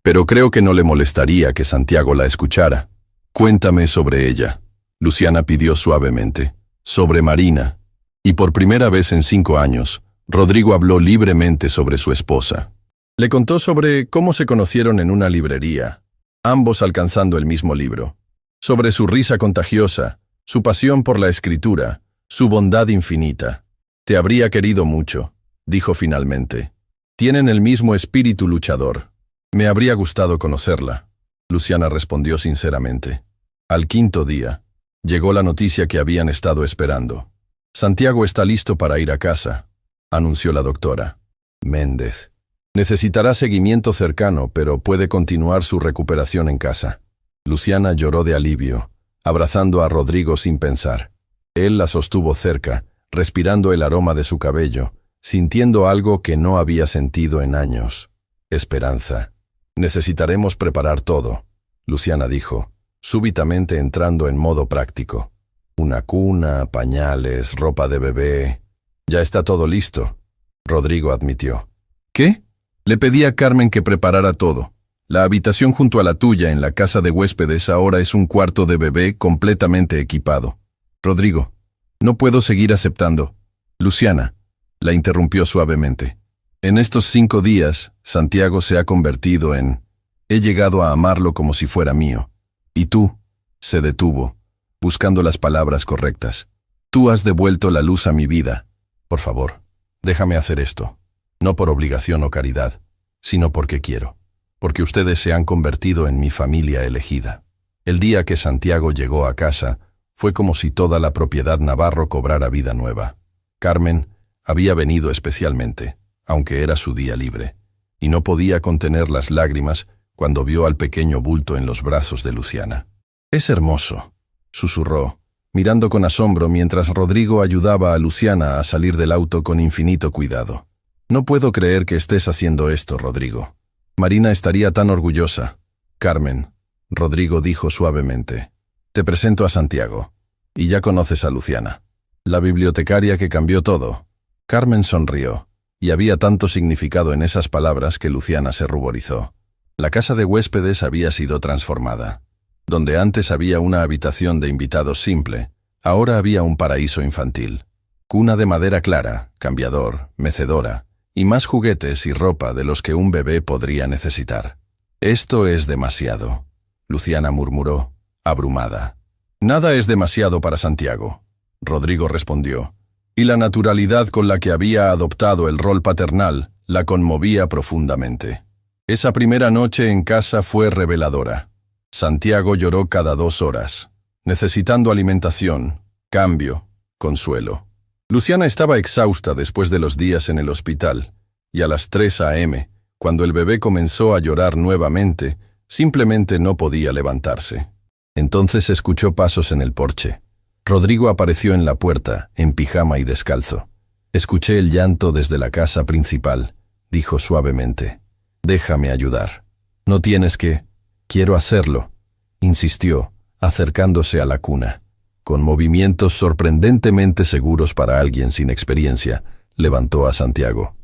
pero creo que no le molestaría que Santiago la escuchara. «Cuéntame sobre ella», Luciana pidió suavemente. «Sobre Marina». Y por primera vez en 5 años, Rodrigo habló libremente sobre su esposa. Le contó sobre cómo se conocieron en una librería, ambos alcanzando el mismo libro. Sobre su risa contagiosa, su pasión por la escritura, su bondad infinita. «Te habría querido mucho», dijo finalmente. «Tienen el mismo espíritu luchador. Me habría gustado conocerla», Luciana respondió sinceramente. Al 5.º día, llegó la noticia que habían estado esperando. «Santiago está listo para ir a casa», anunció la doctora. «Méndez. Necesitará seguimiento cercano, pero puede continuar su recuperación en casa». Luciana lloró de alivio, abrazando a Rodrigo sin pensar. Él la sostuvo cerca, respirando el aroma de su cabello, sintiendo algo que no había sentido en años. «Esperanza. Necesitaremos preparar todo», Luciana dijo, súbitamente entrando en modo práctico. «Una cuna, pañales, ropa de bebé. Ya está todo listo», Rodrigo admitió. «¿Qué?». Le pedí a Carmen que preparara todo. La habitación junto a la tuya en la casa de huéspedes ahora es un cuarto de bebé completamente equipado. Rodrigo, no puedo seguir aceptando». «Luciana», la interrumpió suavemente. «En estos 5 días, Santiago se ha convertido en... He llegado a amarlo como si fuera mío. Y tú», se detuvo, buscando las palabras correctas. «Tú has devuelto la luz a mi vida. Por favor, déjame hacer esto. No por obligación o caridad, sino porque quiero. Porque ustedes se han convertido en mi familia elegida». El día que Santiago llegó a casa, fue como si toda la propiedad Navarro cobrara vida nueva. Carmen había venido especialmente, aunque era su día libre, y no podía contener las lágrimas cuando vio al pequeño bulto en los brazos de Luciana. «Es hermoso», susurró, mirando con asombro mientras Rodrigo ayudaba a Luciana a salir del auto con infinito cuidado. «No puedo creer que estés haciendo esto, Rodrigo. Marina estaría tan orgullosa». «Carmen», Rodrigo dijo suavemente, «te presento a Santiago. Y ya conoces a Luciana, la bibliotecaria que cambió todo». Carmen sonrió, y había tanto significado en esas palabras que Luciana se ruborizó. La casa de huéspedes había sido transformada. Donde antes había una habitación de invitados simple, ahora había un paraíso infantil. Cuna de madera clara, cambiador, mecedora, y más juguetes y ropa de los que un bebé podría necesitar. «Esto es demasiado», Luciana murmuró, abrumada. «Nada es demasiado para Santiago», Rodrigo respondió, y la naturalidad con la que había adoptado el rol paternal la conmovía profundamente. Esa primera noche en casa fue reveladora. Santiago lloró cada 2 horas, necesitando alimentación, cambio, consuelo. Luciana estaba exhausta después de los días en el hospital, y a las 3 a.m., cuando el bebé comenzó a llorar nuevamente, simplemente no podía levantarse. Entonces escuchó pasos en el porche. Rodrigo apareció en la puerta, en pijama y descalzo. «Escuché el llanto desde la casa principal», dijo suavemente. «Déjame ayudar». «No tienes que...». «Quiero hacerlo», insistió, acercándose a la cuna. Con movimientos sorprendentemente seguros para alguien sin experiencia, levantó a Santiago.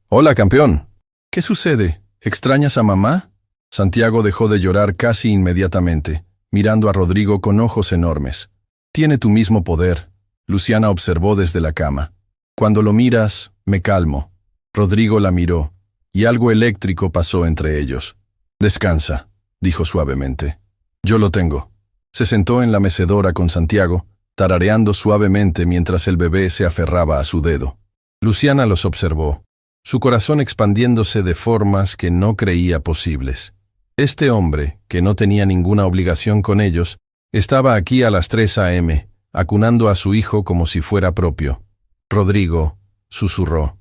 «Hola, campeón». «¿Qué sucede? ¿Extrañas a mamá?». Santiago dejó de llorar casi inmediatamente, mirando a Rodrigo con ojos enormes. «Tiene tu mismo poder», Luciana observó desde la cama. «Cuando lo miras, me calmo». Rodrigo la miró, y algo eléctrico pasó entre ellos. «Descansa», dijo suavemente. «Yo lo tengo». Se sentó en la mecedora con Santiago, tarareando suavemente mientras el bebé se aferraba a su dedo. Luciana los observó, su corazón expandiéndose de formas que no creía posibles. Este hombre, que no tenía ninguna obligación con ellos, estaba aquí a las 3 a.m., acunando a su hijo como si fuera propio. Rodrigo susurró.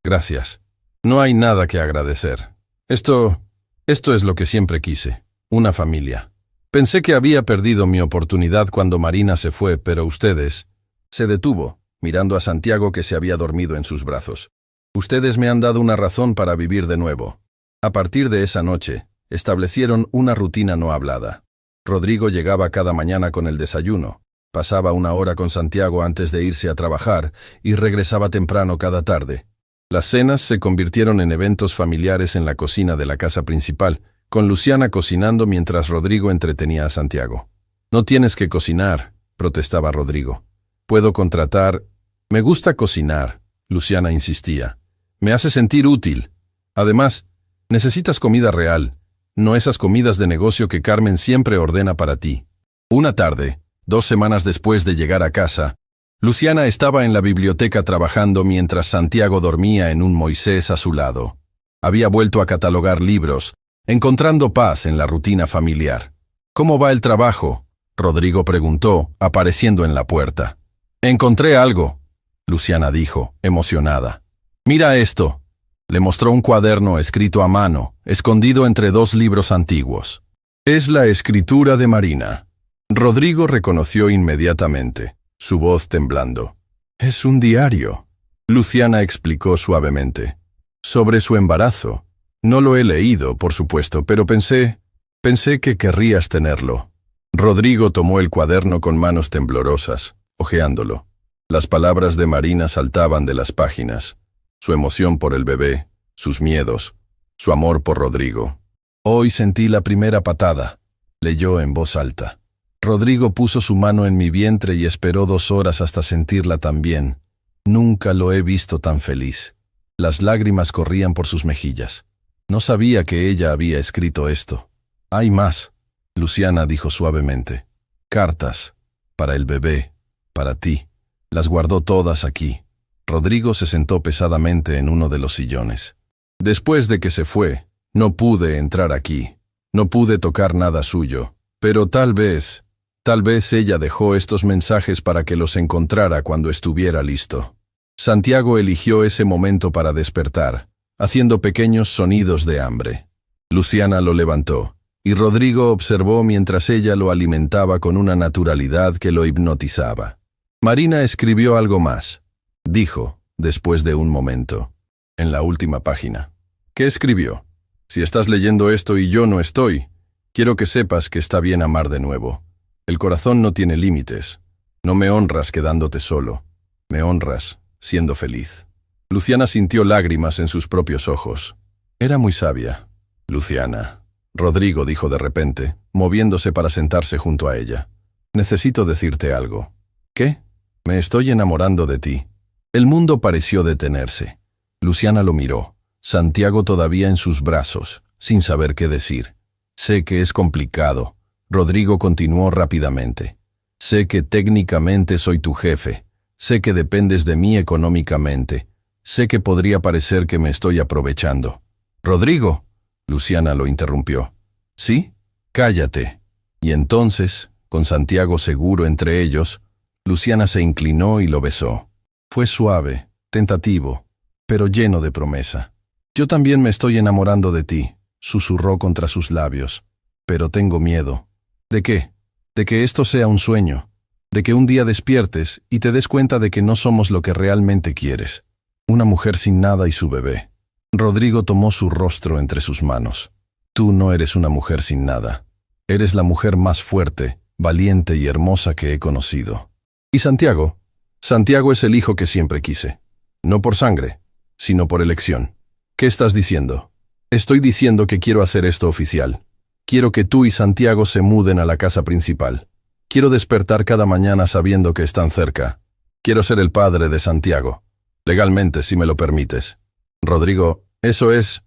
Gracias. No hay nada que agradecer. Esto es lo que siempre quise, una familia. Pensé que había perdido mi oportunidad cuando Marina se fue, pero ustedes... Se detuvo, mirando a Santiago que se había dormido en sus brazos. Ustedes me han dado una razón para vivir de nuevo. A partir de esa noche, establecieron una rutina no hablada. Rodrigo llegaba cada mañana con el desayuno, pasaba 1 hora con Santiago antes de irse a trabajar y regresaba temprano cada tarde. Las cenas se convirtieron en eventos familiares en la cocina de la casa principal, con Luciana cocinando mientras Rodrigo entretenía a Santiago. «No tienes que cocinar», protestaba Rodrigo. «Puedo contratar...» «Me gusta cocinar», Luciana insistía. «Me hace sentir útil. Además, necesitas comida real, no esas comidas de negocio que Carmen siempre ordena para ti». Una tarde, 2 semanas después de llegar a casa, Luciana estaba en la biblioteca trabajando mientras Santiago dormía en un Moisés a su lado. Había vuelto a catalogar libros, encontrando paz en la rutina familiar. «¿Cómo va el trabajo?», Rodrigo preguntó, apareciendo en la puerta. «Encontré algo», Luciana dijo, emocionada. «Mira esto». Le mostró un cuaderno escrito a mano, escondido entre 2 libros antiguos. «Es la escritura de Marina». Rodrigo reconoció inmediatamente, su voz temblando. «Es un diario», Luciana explicó suavemente. «Sobre su embarazo. No lo he leído, por supuesto, pero pensé que querrías tenerlo». Rodrigo tomó el cuaderno con manos temblorosas, hojeándolo. Las palabras de Marina saltaban de las páginas. Su emoción por el bebé, sus miedos, su amor por Rodrigo. «Hoy sentí la primera patada», leyó en voz alta. «Rodrigo puso su mano en mi vientre y esperó 2 horas hasta sentirla también. Nunca lo he visto tan feliz». Las lágrimas corrían por sus mejillas. No sabía que ella había escrito esto. «Hay más», Luciana dijo suavemente. «Cartas, para el bebé, para ti. Las guardó todas aquí». Rodrigo se sentó pesadamente en uno de los sillones. «Después de que se fue, no pude entrar aquí. No pude tocar nada suyo. Pero tal vez ella dejó estos mensajes para que los encontrara cuando estuviera listo». Santiago eligió ese momento para despertar, haciendo pequeños sonidos de hambre. Luciana lo levantó, y Rodrigo observó mientras ella lo alimentaba con una naturalidad que lo hipnotizaba. «Marina escribió algo más», dijo, después de un momento. «En la última página». «¿Qué escribió? Si estás leyendo esto y yo no estoy, quiero que sepas que está bien amar de nuevo. El corazón no tiene límites. No me honras quedándote solo. Me honras siendo feliz». Luciana sintió lágrimas en sus propios ojos. Era muy sabia. «Luciana», Rodrigo dijo de repente, moviéndose para sentarse junto a ella. «Necesito decirte algo». «¿Qué?» «Me estoy enamorando de ti». El mundo pareció detenerse. Luciana lo miró, Santiago todavía en sus brazos, sin saber qué decir. «Sé que es complicado», Rodrigo continuó rápidamente. «Sé que técnicamente soy tu jefe. Sé que dependes de mí económicamente. Sé que podría parecer que me estoy aprovechando». «Rodrigo», Luciana lo interrumpió. «¿Sí? Cállate». Y entonces, con Santiago seguro entre ellos, Luciana se inclinó y lo besó. Fue suave, tentativo, pero lleno de promesa. «Yo también me estoy enamorando de ti», susurró contra sus labios. «Pero tengo miedo». «¿De qué?» «De que esto sea un sueño. De que un día despiertes y te des cuenta de que no somos lo que realmente quieres. Una mujer sin nada y su bebé». Rodrigo tomó su rostro entre sus manos. «Tú no eres una mujer sin nada. Eres la mujer más fuerte, valiente y hermosa que he conocido». «¿Y Santiago?» «Santiago es el hijo que siempre quise. No por sangre, sino por elección». «¿Qué estás diciendo?» «Estoy diciendo que quiero hacer esto oficial. Quiero que tú y Santiago se muden a la casa principal. Quiero despertar cada mañana sabiendo que están cerca. Quiero ser el padre de Santiago. Legalmente, si me lo permites». «Rodrigo, eso es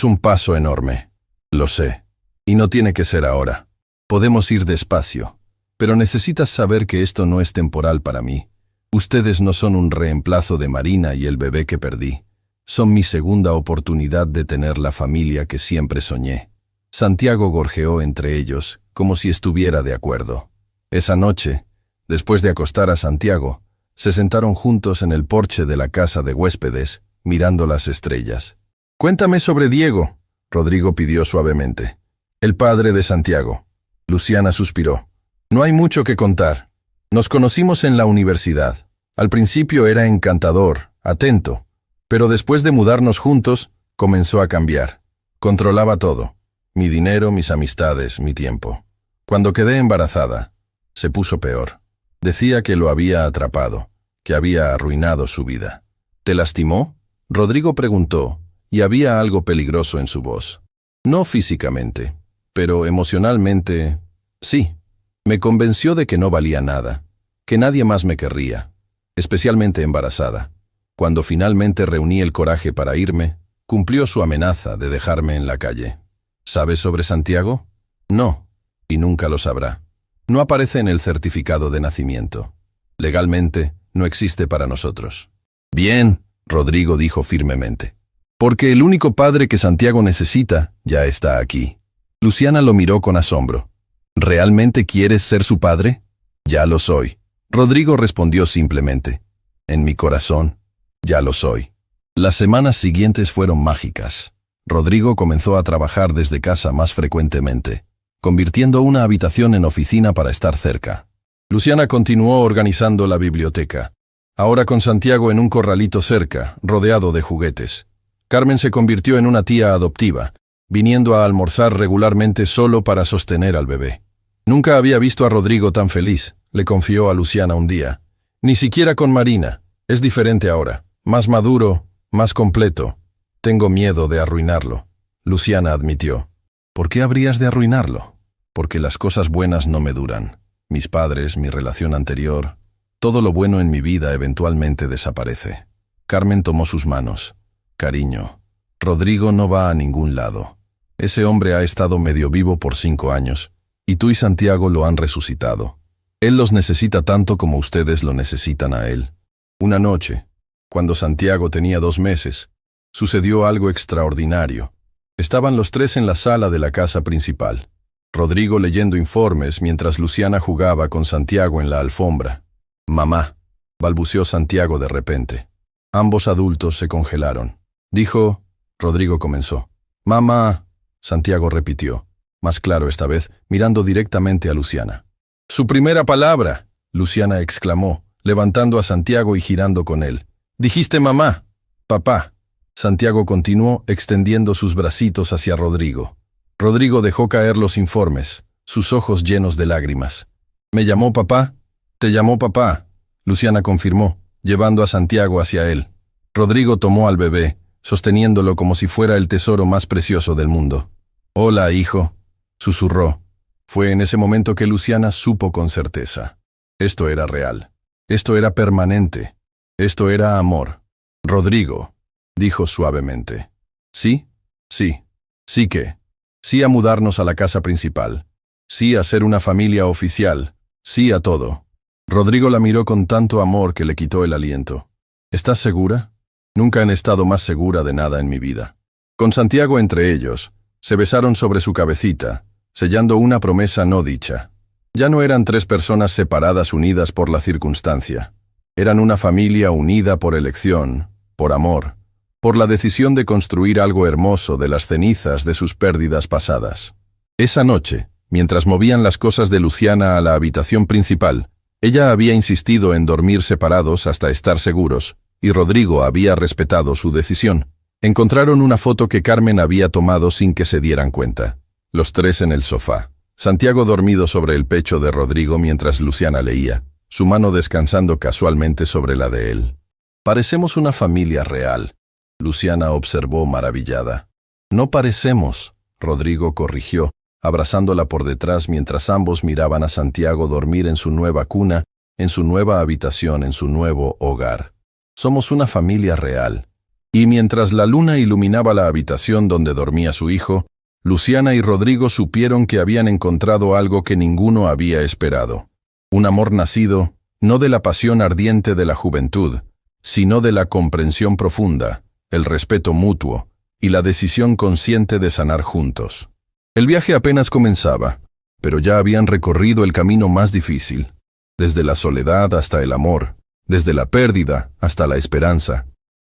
un paso enorme». «Lo sé. Y no tiene que ser ahora. Podemos ir despacio. Pero necesitas saber que esto no es temporal para mí. Ustedes no son un reemplazo de Marina y el bebé que perdí. Son mi segunda oportunidad de tener la familia que siempre soñé. Santiago gorjeó entre ellos, como si estuviera de acuerdo. Esa noche, después de acostar a Santiago, se sentaron juntos en el porche de la casa de huéspedes, mirando las estrellas. «Cuéntame sobre Diego», Rodrigo pidió suavemente. «El padre de Santiago». Luciana suspiró. «No hay mucho que contar. Nos conocimos en la universidad. Al principio era encantador, atento. Pero después de mudarnos juntos, comenzó a cambiar. Controlaba todo. Mi dinero, mis amistades, mi tiempo. Cuando quedé embarazada, se puso peor. Decía que lo había atrapado, que había arruinado su vida. ¿Te lastimó?», Rodrigo preguntó, y había algo peligroso en su voz. «No físicamente, pero emocionalmente, sí. Me convenció de que no valía nada, que nadie más me querría, especialmente embarazada. Cuando finalmente reuní el coraje para irme, cumplió su amenaza de dejarme en la calle». «¿Sabes sobre Santiago?». «No, y nunca lo sabrá. No aparece en el certificado de nacimiento. Legalmente, no existe para nosotros». «Bien», Rodrigo dijo firmemente. «Porque el único padre que Santiago necesita ya está aquí». Luciana lo miró con asombro. «¿Realmente quieres ser su padre?». «Ya lo soy». Rodrigo respondió simplemente. «En mi corazón, ya lo soy». Las semanas siguientes fueron mágicas. Rodrigo comenzó a trabajar desde casa más frecuentemente, convirtiendo una habitación en oficina para estar cerca. Luciana continuó organizando la biblioteca, ahora con Santiago en un corralito cerca, rodeado de juguetes. Carmen se convirtió en una tía adoptiva, viniendo a almorzar regularmente solo para sostener al bebé. «Nunca había visto a Rodrigo tan feliz», le confió a Luciana un día. «Ni siquiera con Marina. Es diferente ahora, más maduro, más completo. Tengo miedo de arruinarlo», Luciana admitió. «¿Por qué habrías de arruinarlo?». «Porque las cosas buenas no me duran. Mis padres, mi relación anterior, todo lo bueno en mi vida eventualmente desaparece». Carmen tomó sus manos. «Cariño, Rodrigo no va a ningún lado. Ese hombre ha estado medio vivo por 5 años, y tú y Santiago lo han resucitado. Él los necesita tanto como ustedes lo necesitan a él». Una noche, cuando Santiago tenía 2 meses, sucedió algo extraordinario. Estaban los 3 en la sala de la casa principal. Rodrigo leyendo informes mientras Luciana jugaba con Santiago en la alfombra. «Mamá», balbuceó Santiago de repente. Ambos adultos se congelaron. «Dijo», Rodrigo comenzó. «Mamá», Santiago repitió, más claro esta vez, mirando directamente a Luciana. «Su primera palabra», Luciana exclamó, levantando a Santiago y girando con él. «Dijiste mamá». «Papá». Santiago continuó extendiendo sus bracitos hacia Rodrigo. Rodrigo dejó caer los informes, sus ojos llenos de lágrimas. «¿Me llamó papá?». «Te llamó papá», Luciana confirmó, llevando a Santiago hacia él. Rodrigo tomó al bebé, sosteniéndolo como si fuera el tesoro más precioso del mundo. «Hola, hijo», susurró. Fue en ese momento que Luciana supo con certeza. Esto era real. Esto era permanente. Esto era amor. «Rodrigo», dijo suavemente. «¿Sí? Sí. Sí que. Sí a mudarnos a la casa principal. Sí a ser una familia oficial. Sí a todo». Rodrigo la miró con tanto amor que le quitó el aliento. «¿Estás segura?». «Nunca he estado más segura de nada en mi vida». Con Santiago entre ellos, se besaron sobre su cabecita, sellando una promesa no dicha. Ya no eran 3 personas separadas unidas por la circunstancia. Eran una familia unida por elección, por amor, por la decisión de construir algo hermoso de las cenizas de sus pérdidas pasadas. Esa noche, mientras movían las cosas de Luciana a la habitación principal, ella había insistido en dormir separados hasta estar seguros, y Rodrigo había respetado su decisión. Encontraron una foto que Carmen había tomado sin que se dieran cuenta. Los 3 en el sofá. Santiago dormido sobre el pecho de Rodrigo mientras Luciana leía, su mano descansando casualmente sobre la de él. «Parecemos una familia real», Luciana observó maravillada. «No parecemos», Rodrigo corrigió, abrazándola por detrás mientras ambos miraban a Santiago dormir en su nueva cuna, en su nueva habitación, en su nuevo hogar. «Somos una familia real». Y mientras la luna iluminaba la habitación donde dormía su hijo, Luciana y Rodrigo supieron que habían encontrado algo que ninguno había esperado. Un amor nacido, no de la pasión ardiente de la juventud, sino de la comprensión profunda, el respeto mutuo y la decisión consciente de sanar juntos. El viaje apenas comenzaba, pero ya habían recorrido el camino más difícil, desde la soledad hasta el amor, desde la pérdida hasta la esperanza,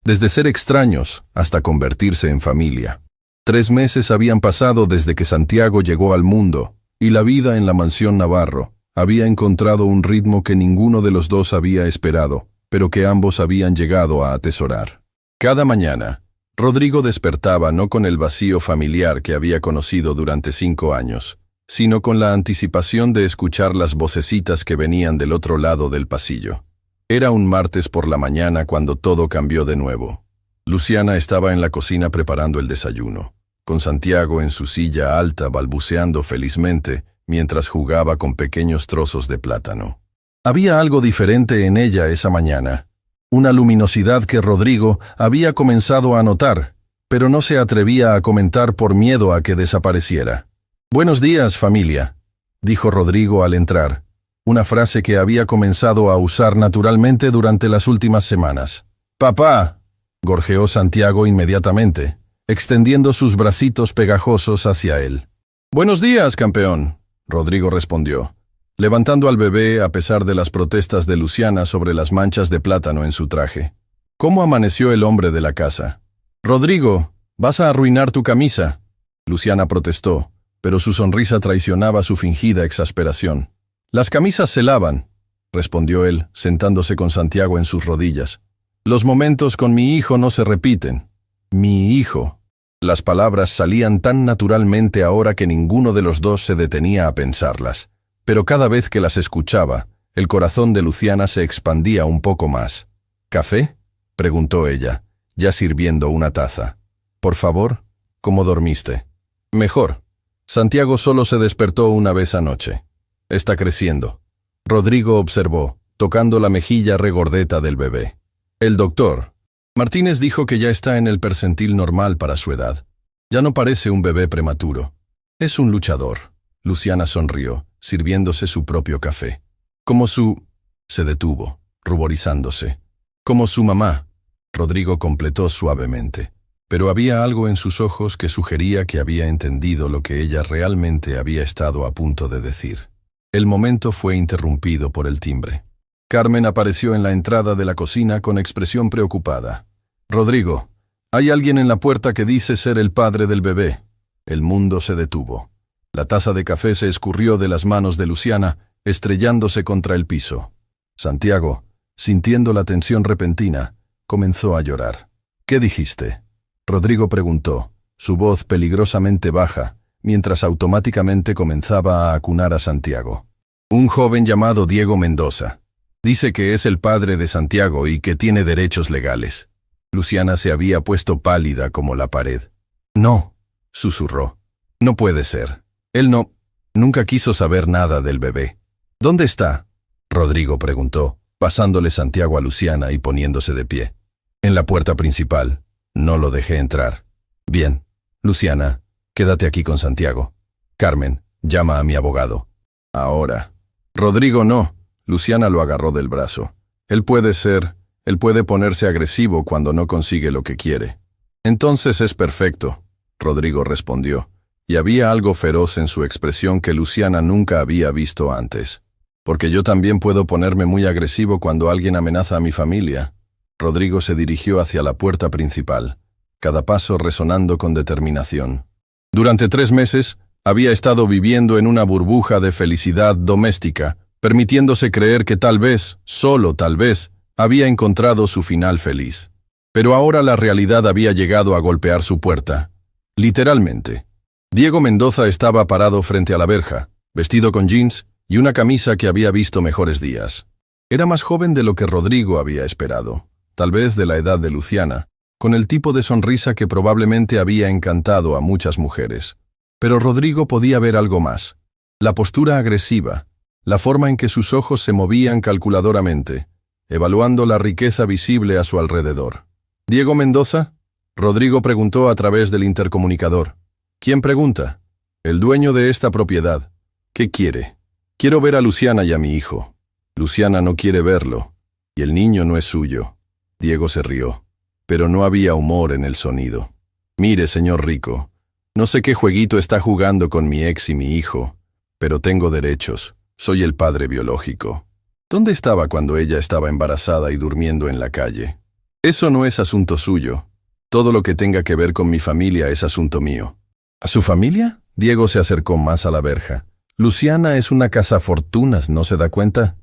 desde ser extraños hasta convertirse en familia. 3 meses habían pasado desde que Santiago llegó al mundo, y la vida en la mansión Navarro había encontrado un ritmo que ninguno de los dos había esperado, pero que ambos habían llegado a atesorar. Cada mañana, Rodrigo despertaba no con el vacío familiar que había conocido durante 5 años, sino con la anticipación de escuchar las vocecitas que venían del otro lado del pasillo. Era un martes por la mañana cuando todo cambió de nuevo. Luciana estaba en la cocina preparando el desayuno, con Santiago en su silla alta balbuceando felizmente mientras jugaba con pequeños trozos de plátano. Había algo diferente en ella esa mañana, una luminosidad que Rodrigo había comenzado a notar, pero no se atrevía a comentar por miedo a que desapareciera. «Buenos días, familia», dijo Rodrigo al entrar, una frase que había comenzado a usar naturalmente durante las últimas semanas. «Papá», gorjeó Santiago inmediatamente, extendiendo sus bracitos pegajosos hacia él. «Buenos días, campeón», Rodrigo respondió, levantando al bebé a pesar de las protestas de Luciana sobre las manchas de plátano en su traje. «¿Cómo amaneció el hombre de la casa?» «Rodrigo, vas a arruinar tu camisa», Luciana protestó, pero su sonrisa traicionaba su fingida exasperación. «Las camisas se lavan», respondió él, sentándose con Santiago en sus rodillas. «Los momentos con mi hijo no se repiten». «Mi hijo». Las palabras salían tan naturalmente ahora que ninguno de los dos se detenía a pensarlas, pero cada vez que las escuchaba, el corazón de Luciana se expandía un poco más. «¿Café?», preguntó ella, ya sirviendo una taza. «Por favor, ¿cómo dormiste?» «Mejor. Santiago solo se despertó una vez anoche. Está creciendo», Rodrigo observó, tocando la mejilla regordeta del bebé. «El doctor Martínez dijo que ya está en el percentil normal para su edad. Ya no parece un bebé prematuro. Es un luchador». Luciana sonrió, sirviéndose su propio café. «Como su...» Se detuvo, ruborizándose. «Como su mamá», Rodrigo completó suavemente. Pero había algo en sus ojos que sugería que había entendido lo que ella realmente había estado a punto de decir. El momento fue interrumpido por el timbre. Carmen apareció en la entrada de la cocina con expresión preocupada. «Rodrigo, hay alguien en la puerta que dice ser el padre del bebé». El mundo se detuvo. La taza de café se escurrió de las manos de Luciana, estrellándose contra el piso. Santiago, sintiendo la tensión repentina, comenzó a llorar. «¿Qué dijiste?», Rodrigo preguntó, su voz peligrosamente baja, mientras automáticamente comenzaba a acunar a Santiago. «Un joven llamado Diego Mendoza. Dice que es el padre de Santiago y que tiene derechos legales». Luciana se había puesto pálida como la pared. «No», susurró. «No puede ser. Él nunca quiso saber nada del bebé». «¿Dónde está?», Rodrigo preguntó, pasándole Santiago a Luciana y poniéndose de pie. «En la puerta principal. No lo dejé entrar». «Bien. Luciana, quédate aquí con Santiago. Carmen, llama a mi abogado». «Ahora». «Rodrigo, no». Luciana lo agarró del brazo. Él puede ponerse agresivo cuando no consigue lo que quiere». «Entonces es perfecto», Rodrigo respondió, y había algo feroz en su expresión que Luciana nunca había visto antes. «Porque yo también puedo ponerme muy agresivo cuando alguien amenaza a mi familia». Rodrigo se dirigió hacia la puerta principal, cada paso resonando con determinación. Durante 3 meses, había estado viviendo en una burbuja de felicidad doméstica, permitiéndose creer que tal vez, solo tal vez, había encontrado su final feliz. Pero ahora la realidad había llegado a golpear su puerta. Literalmente. Diego Mendoza estaba parado frente a la verja, vestido con jeans y una camisa que había visto mejores días. Era más joven de lo que Rodrigo había esperado, tal vez de la edad de Luciana, con el tipo de sonrisa que probablemente había encantado a muchas mujeres. Pero Rodrigo podía ver algo más. La postura agresiva, la forma en que sus ojos se movían calculadoramente, evaluando la riqueza visible a su alrededor. «¿Diego Mendoza?», Rodrigo preguntó a través del intercomunicador. «¿Quién pregunta?». «El dueño de esta propiedad». «¿Qué quiere?». «Quiero ver a Luciana y a mi hijo». «Luciana no quiere verlo, y el niño no es suyo». Diego se rió. pero no había humor en el sonido. Mire, señor Rico, no sé qué jueguito está jugando con mi ex y mi hijo, pero tengo derechos. Soy el padre biológico. ¿Dónde estaba cuando ella estaba embarazada y durmiendo en la calle? Eso no es asunto suyo. Todo lo que tenga que ver con mi familia es asunto mío. ¿A su familia? Diego se acercó más a la verja. Luciana es una cazafortunas, ¿no se da cuenta?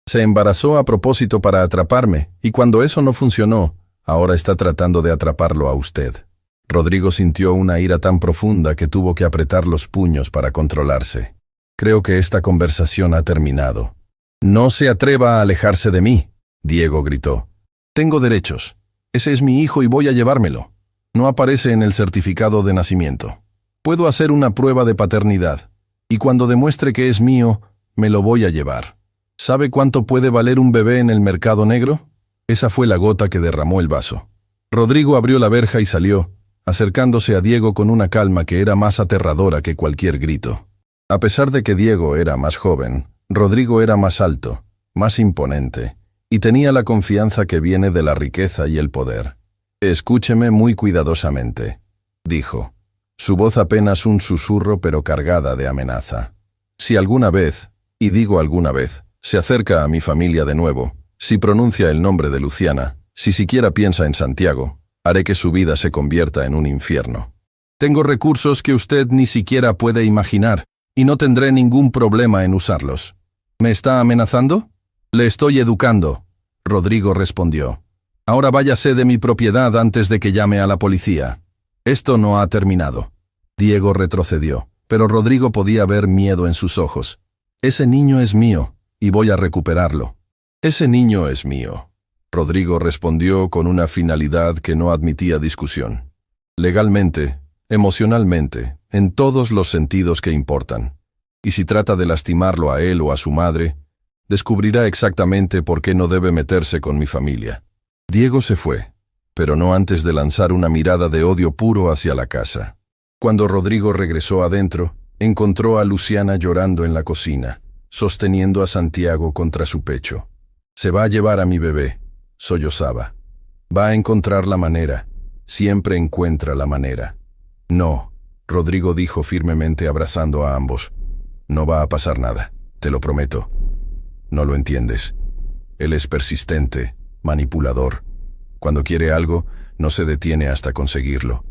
Se embarazó a propósito para atraparme, y cuando eso no funcionó, ahora está tratando de atraparlo a usted. Rodrigo sintió una ira tan profunda que tuvo que apretar los puños para controlarse. Creo que esta conversación ha terminado. No se atreva a alejarse de mí, Diego gritó. Tengo derechos. Ese es mi hijo y voy a llevármelo. No aparece en el certificado de nacimiento. Puedo hacer una prueba de paternidad, y cuando demuestre que es mío, me lo voy a llevar. ¿Sabe cuánto puede valer un bebé en el mercado negro? Esa fue la gota que derramó el vaso. Rodrigo abrió la verja y salió, acercándose a Diego con una calma que era más aterradora que cualquier grito. A pesar de que Diego era más joven, Rodrigo era más alto, más imponente, y tenía la confianza que viene de la riqueza y el poder. Escúcheme muy cuidadosamente, dijo, su voz apenas un susurro pero cargada de amenaza. Si alguna vez, y digo alguna vez, se acerca a mi familia de nuevo, si pronuncia el nombre de Luciana, si siquiera piensa en Santiago, haré que su vida se convierta en un infierno. Tengo recursos que usted ni siquiera puede imaginar, y no tendré ningún problema en usarlos. ¿Me está amenazando? Le estoy educando, Rodrigo respondió. Ahora váyase de mi propiedad antes de que llame a la policía. Esto no ha terminado. Diego retrocedió, pero Rodrigo podía ver miedo en sus ojos. Ese niño es mío, y voy a recuperarlo. Ese niño es mío, Rodrigo respondió con una finalidad que no admitía discusión. Legalmente, emocionalmente, en todos los sentidos que importan. Y si trata de lastimarlo a él o a su madre, descubrirá exactamente por qué no debe meterse con mi familia. Diego se fue, pero no antes de lanzar una mirada de odio puro hacia la casa. Cuando Rodrigo regresó adentro, encontró a Luciana llorando en la cocina, sosteniendo a Santiago contra su pecho. Se va a llevar a mi bebé, sollozaba. Va a encontrar la manera, siempre encuentra la manera. No, Rodrigo dijo firmemente abrazando a ambos. No va a pasar nada, te lo prometo. No lo entiendes. Él es persistente, manipulador. Cuando quiere algo, no se detiene hasta conseguirlo.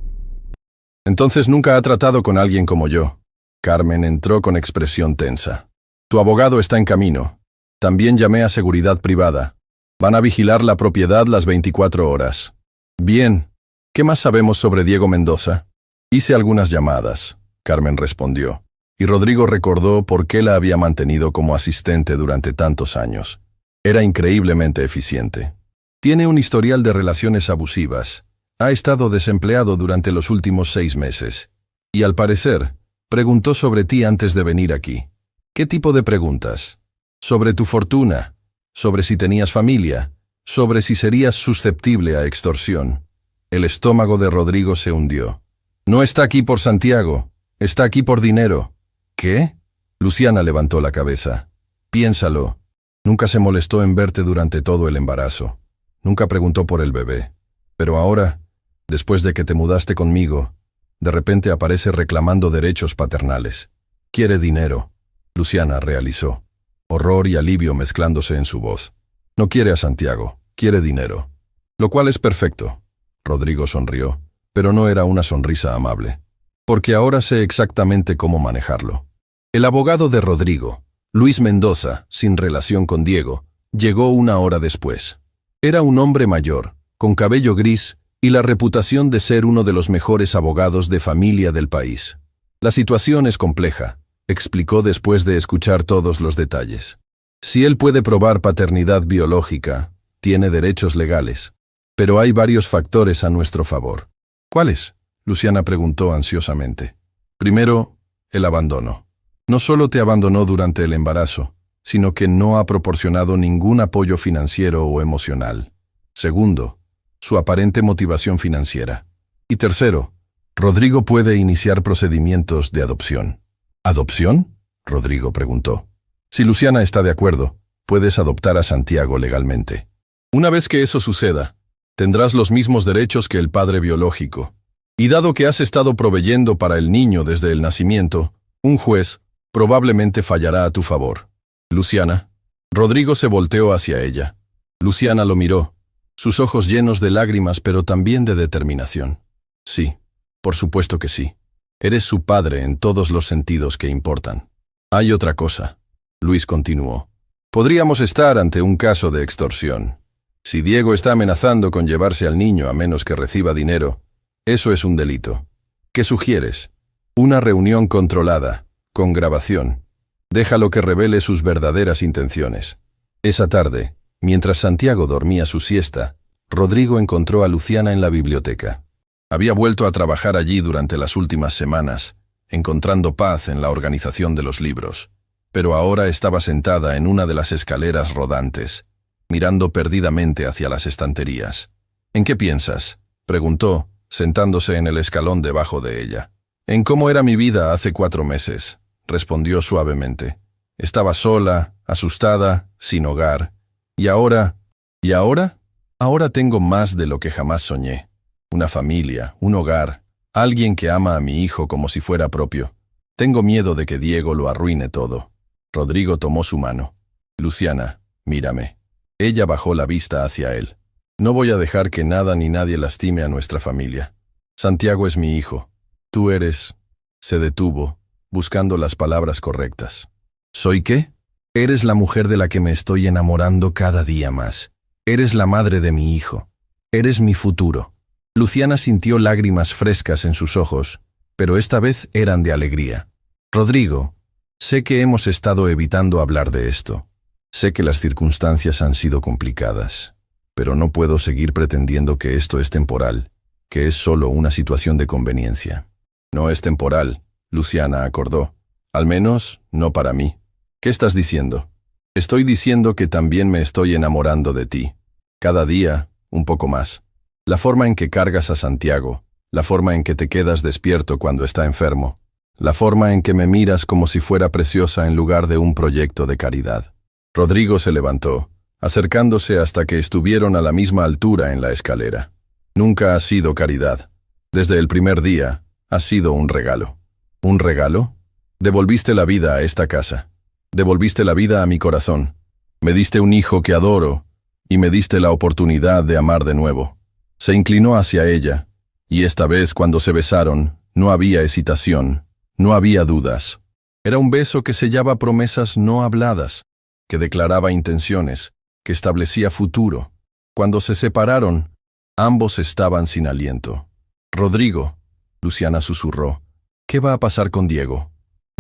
Entonces nunca ha tratado con alguien como yo. Carmen entró con expresión tensa. Tu abogado está en camino. También llamé a seguridad privada. Van a vigilar la propiedad las 24 horas. Bien. ¿Qué más sabemos sobre Diego Mendoza? Hice algunas llamadas, Carmen respondió, y Rodrigo recordó por qué la había mantenido como asistente durante tantos años. Era increíblemente eficiente. Tiene un historial de relaciones abusivas. Ha estado desempleado durante los últimos 6 meses. Y al parecer, preguntó sobre ti antes de venir aquí. ¿Qué tipo de preguntas? Sobre tu fortuna, sobre si tenías familia, sobre si serías susceptible a extorsión. El estómago de Rodrigo se hundió. No está aquí por Santiago, está aquí por dinero. ¿Qué? Luciana levantó la cabeza. Piénsalo. Nunca se molestó en verte durante todo el embarazo. Nunca preguntó por el bebé. Pero ahora, después de que te mudaste conmigo, de repente aparece reclamando derechos paternales. Quiere dinero. Luciana realizó. Horror y alivio mezclándose en su voz. No quiere a Santiago, quiere dinero. Lo cual es perfecto. Rodrigo sonrió, pero no era una sonrisa amable. Porque ahora sé exactamente cómo manejarlo. El abogado de Rodrigo, Luis Mendoza, sin relación con Diego, llegó 1 hora después. Era un hombre mayor, con cabello gris y la reputación de ser uno de los mejores abogados de familia del país. La situación es compleja, explicó después de escuchar todos los detalles. Si él puede probar paternidad biológica, tiene derechos legales. Pero hay varios factores a nuestro favor. ¿Cuáles? Luciana preguntó ansiosamente. Primero, el abandono. No solo te abandonó durante el embarazo, sino que no ha proporcionado ningún apoyo financiero o emocional. Segundo, su aparente motivación financiera. Y tercero, Rodrigo puede iniciar procedimientos de adopción. ¿Adopción? Rodrigo preguntó. Si Luciana está de acuerdo, puedes adoptar a Santiago legalmente. Una vez que eso suceda, Tendrás los mismos derechos que el padre biológico. Y dado que has estado proveyendo para el niño desde el nacimiento, un juez probablemente fallará a tu favor. Luciana. Rodrigo se volteó hacia ella. Luciana lo miró, sus ojos llenos de lágrimas pero también de determinación. Sí, por supuesto que sí. Eres su padre en todos los sentidos que importan. Hay otra cosa, Luis continuó. Podríamos estar ante un caso de extorsión. Si Diego está amenazando con llevarse al niño a menos que reciba dinero, eso es un delito. ¿Qué sugieres? Una reunión controlada, con grabación. Déjalo que revele sus verdaderas intenciones. Esa tarde, mientras Santiago dormía su siesta, Rodrigo encontró a Luciana en la biblioteca. Había vuelto a trabajar allí durante las últimas semanas, encontrando paz en la organización de los libros, pero ahora estaba sentada en una de las escaleras rodantes, mirando perdidamente hacia las estanterías. «¿En qué piensas?», preguntó, sentándose en el escalón debajo de ella. «En cómo era mi vida hace 4 meses», respondió suavemente. «Estaba sola, asustada, sin hogar. ¿Y ahora? ¿Y ahora? Ahora tengo más de lo que jamás soñé. Una familia, un hogar, alguien que ama a mi hijo como si fuera propio. Tengo miedo de que Diego lo arruine todo». Rodrigo tomó su mano. «Luciana, mírame». Ella bajó la vista hacia él. «No voy a dejar que nada ni nadie lastime a nuestra familia. Santiago es mi hijo. Tú eres...». Se detuvo, buscando las palabras correctas. «¿Soy qué?» «Eres la mujer de la que me estoy enamorando cada día más. Eres la madre de mi hijo. Eres mi futuro». Luciana sintió lágrimas frescas en sus ojos, pero esta vez eran de alegría. «Rodrigo, sé que hemos estado evitando hablar de esto. Sé que las circunstancias han sido complicadas, pero no puedo seguir pretendiendo que esto es temporal, que es solo una situación de conveniencia». «No es temporal», Luciana acordó. «Al menos, no para mí». «¿Qué estás diciendo?» «Estoy diciendo que también me estoy enamorando de ti. Cada día, un poco más. La forma en que cargas a Santiago, la forma en que te quedas despierto cuando está enfermo, la forma en que me miras como si fuera preciosa en lugar de un proyecto de caridad». Rodrigo se levantó, acercándose hasta que estuvieron a la misma altura en la escalera. «Nunca ha sido caridad. Desde el primer día, ha sido un regalo». «¿Un regalo?» «Devolviste la vida a esta casa. Devolviste la vida a mi corazón. Me diste un hijo que adoro, y me diste la oportunidad de amar de nuevo». Se inclinó hacia ella, y esta vez cuando se besaron, no había hesitación, no había dudas. Era un beso que sellaba promesas no habladas, que declaraba intenciones, que establecía futuro. Cuando se separaron, ambos estaban sin aliento. «Rodrigo», Luciana susurró, «¿qué va a pasar con Diego?»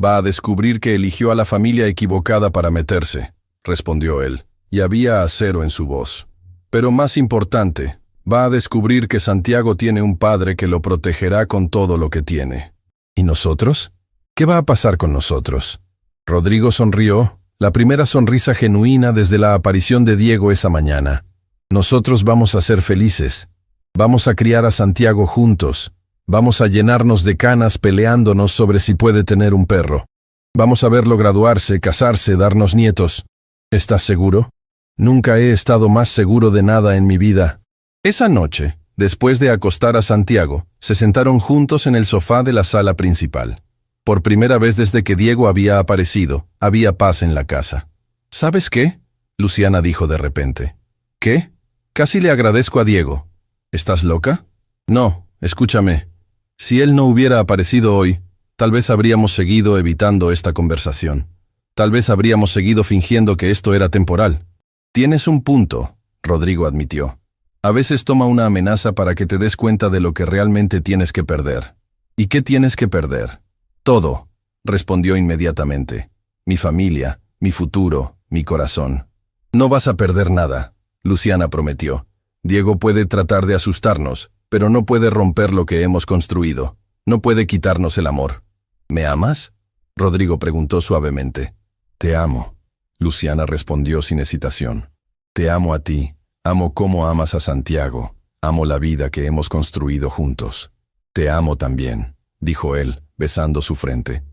«Va a descubrir que eligió a la familia equivocada para meterse», respondió él, y había acero en su voz. «Pero más importante, va a descubrir que Santiago tiene un padre que lo protegerá con todo lo que tiene». «¿Y nosotros? ¿Qué va a pasar con nosotros?» Rodrigo sonrió, la primera sonrisa genuina desde la aparición de Diego esa mañana. «Nosotros vamos a ser felices. Vamos a criar a Santiago juntos. Vamos a llenarnos de canas peleándonos sobre si puede tener un perro. Vamos a verlo graduarse, casarse, darnos nietos. ¿Estás seguro?» «Nunca he estado más seguro de nada en mi vida». Esa noche, después de acostar a Santiago, se sentaron juntos en el sofá de la sala principal. Por primera vez desde que Diego había aparecido, había paz en la casa. «¿Sabes qué?», Luciana dijo de repente. «¿Qué? Casi le agradezco a Diego». «¿Estás loca?» «No, escúchame. Si él no hubiera aparecido hoy, tal vez habríamos seguido evitando esta conversación. Tal vez habríamos seguido fingiendo que esto era temporal». «Tienes un punto», Rodrigo admitió. «A veces toma una amenaza para que te des cuenta de lo que realmente tienes que perder». «¿Y qué tienes que perder?» «Todo», respondió inmediatamente. «Mi familia, mi futuro, mi corazón». «No vas a perder nada», Luciana prometió. «Diego puede tratar de asustarnos, pero no puede romper lo que hemos construido. No puede quitarnos el amor». «¿Me amas?», Rodrigo preguntó suavemente. «Te amo», Luciana respondió sin hesitación. «Te amo a ti, amo cómo amas a Santiago, amo la vida que hemos construido juntos». «Te amo también», dijo él, besando su frente.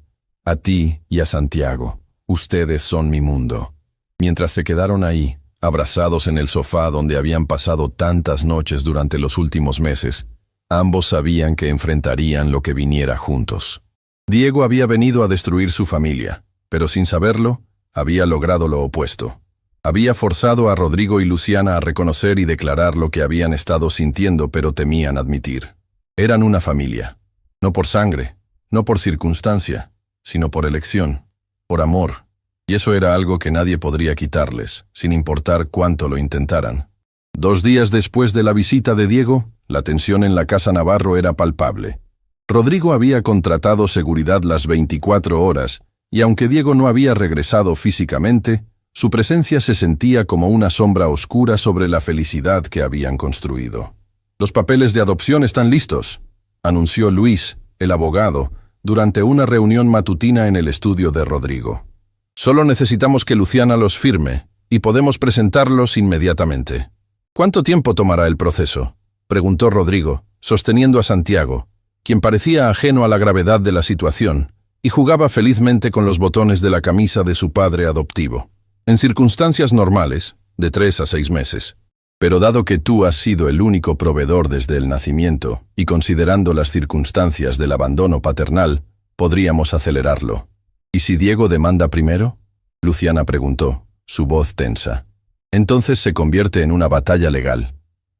«A ti y a Santiago. Ustedes son mi mundo». Mientras se quedaron ahí, abrazados en el sofá donde habían pasado tantas noches durante los últimos meses. Ambos sabían que enfrentarían lo que viniera juntos. Diego había venido a destruir su familia, pero sin saberlo, había logrado lo opuesto. Había forzado a Rodrigo y Luciana a reconocer y declarar lo que habían estado sintiendo pero temían admitir. Eran una familia, no por sangre, no por circunstancia, sino por elección, por amor, y eso era algo que nadie podría quitarles, sin importar cuánto lo intentaran. 2 días después de la visita de Diego, la tensión en la casa Navarro era palpable. Rodrigo había contratado seguridad las 24 horas, y aunque Diego no había regresado físicamente, su presencia se sentía como una sombra oscura sobre la felicidad que habían construido. «Los papeles de adopción están listos», anunció Luis, el abogado, durante una reunión matutina en el estudio de Rodrigo. «Solo necesitamos que Luciana los firme, y podemos presentarlos inmediatamente». «¿Cuánto tiempo tomará el proceso?», preguntó Rodrigo, sosteniendo a Santiago, quien parecía ajeno a la gravedad de la situación, y jugaba felizmente con los botones de la camisa de su padre adoptivo. «En circunstancias normales, de 3 a 6 meses. Pero dado que tú has sido el único proveedor desde el nacimiento, y considerando las circunstancias del abandono paternal, podríamos acelerarlo». «¿Y si Diego demanda primero?», Luciana preguntó, su voz tensa. «Entonces se convierte en una batalla legal.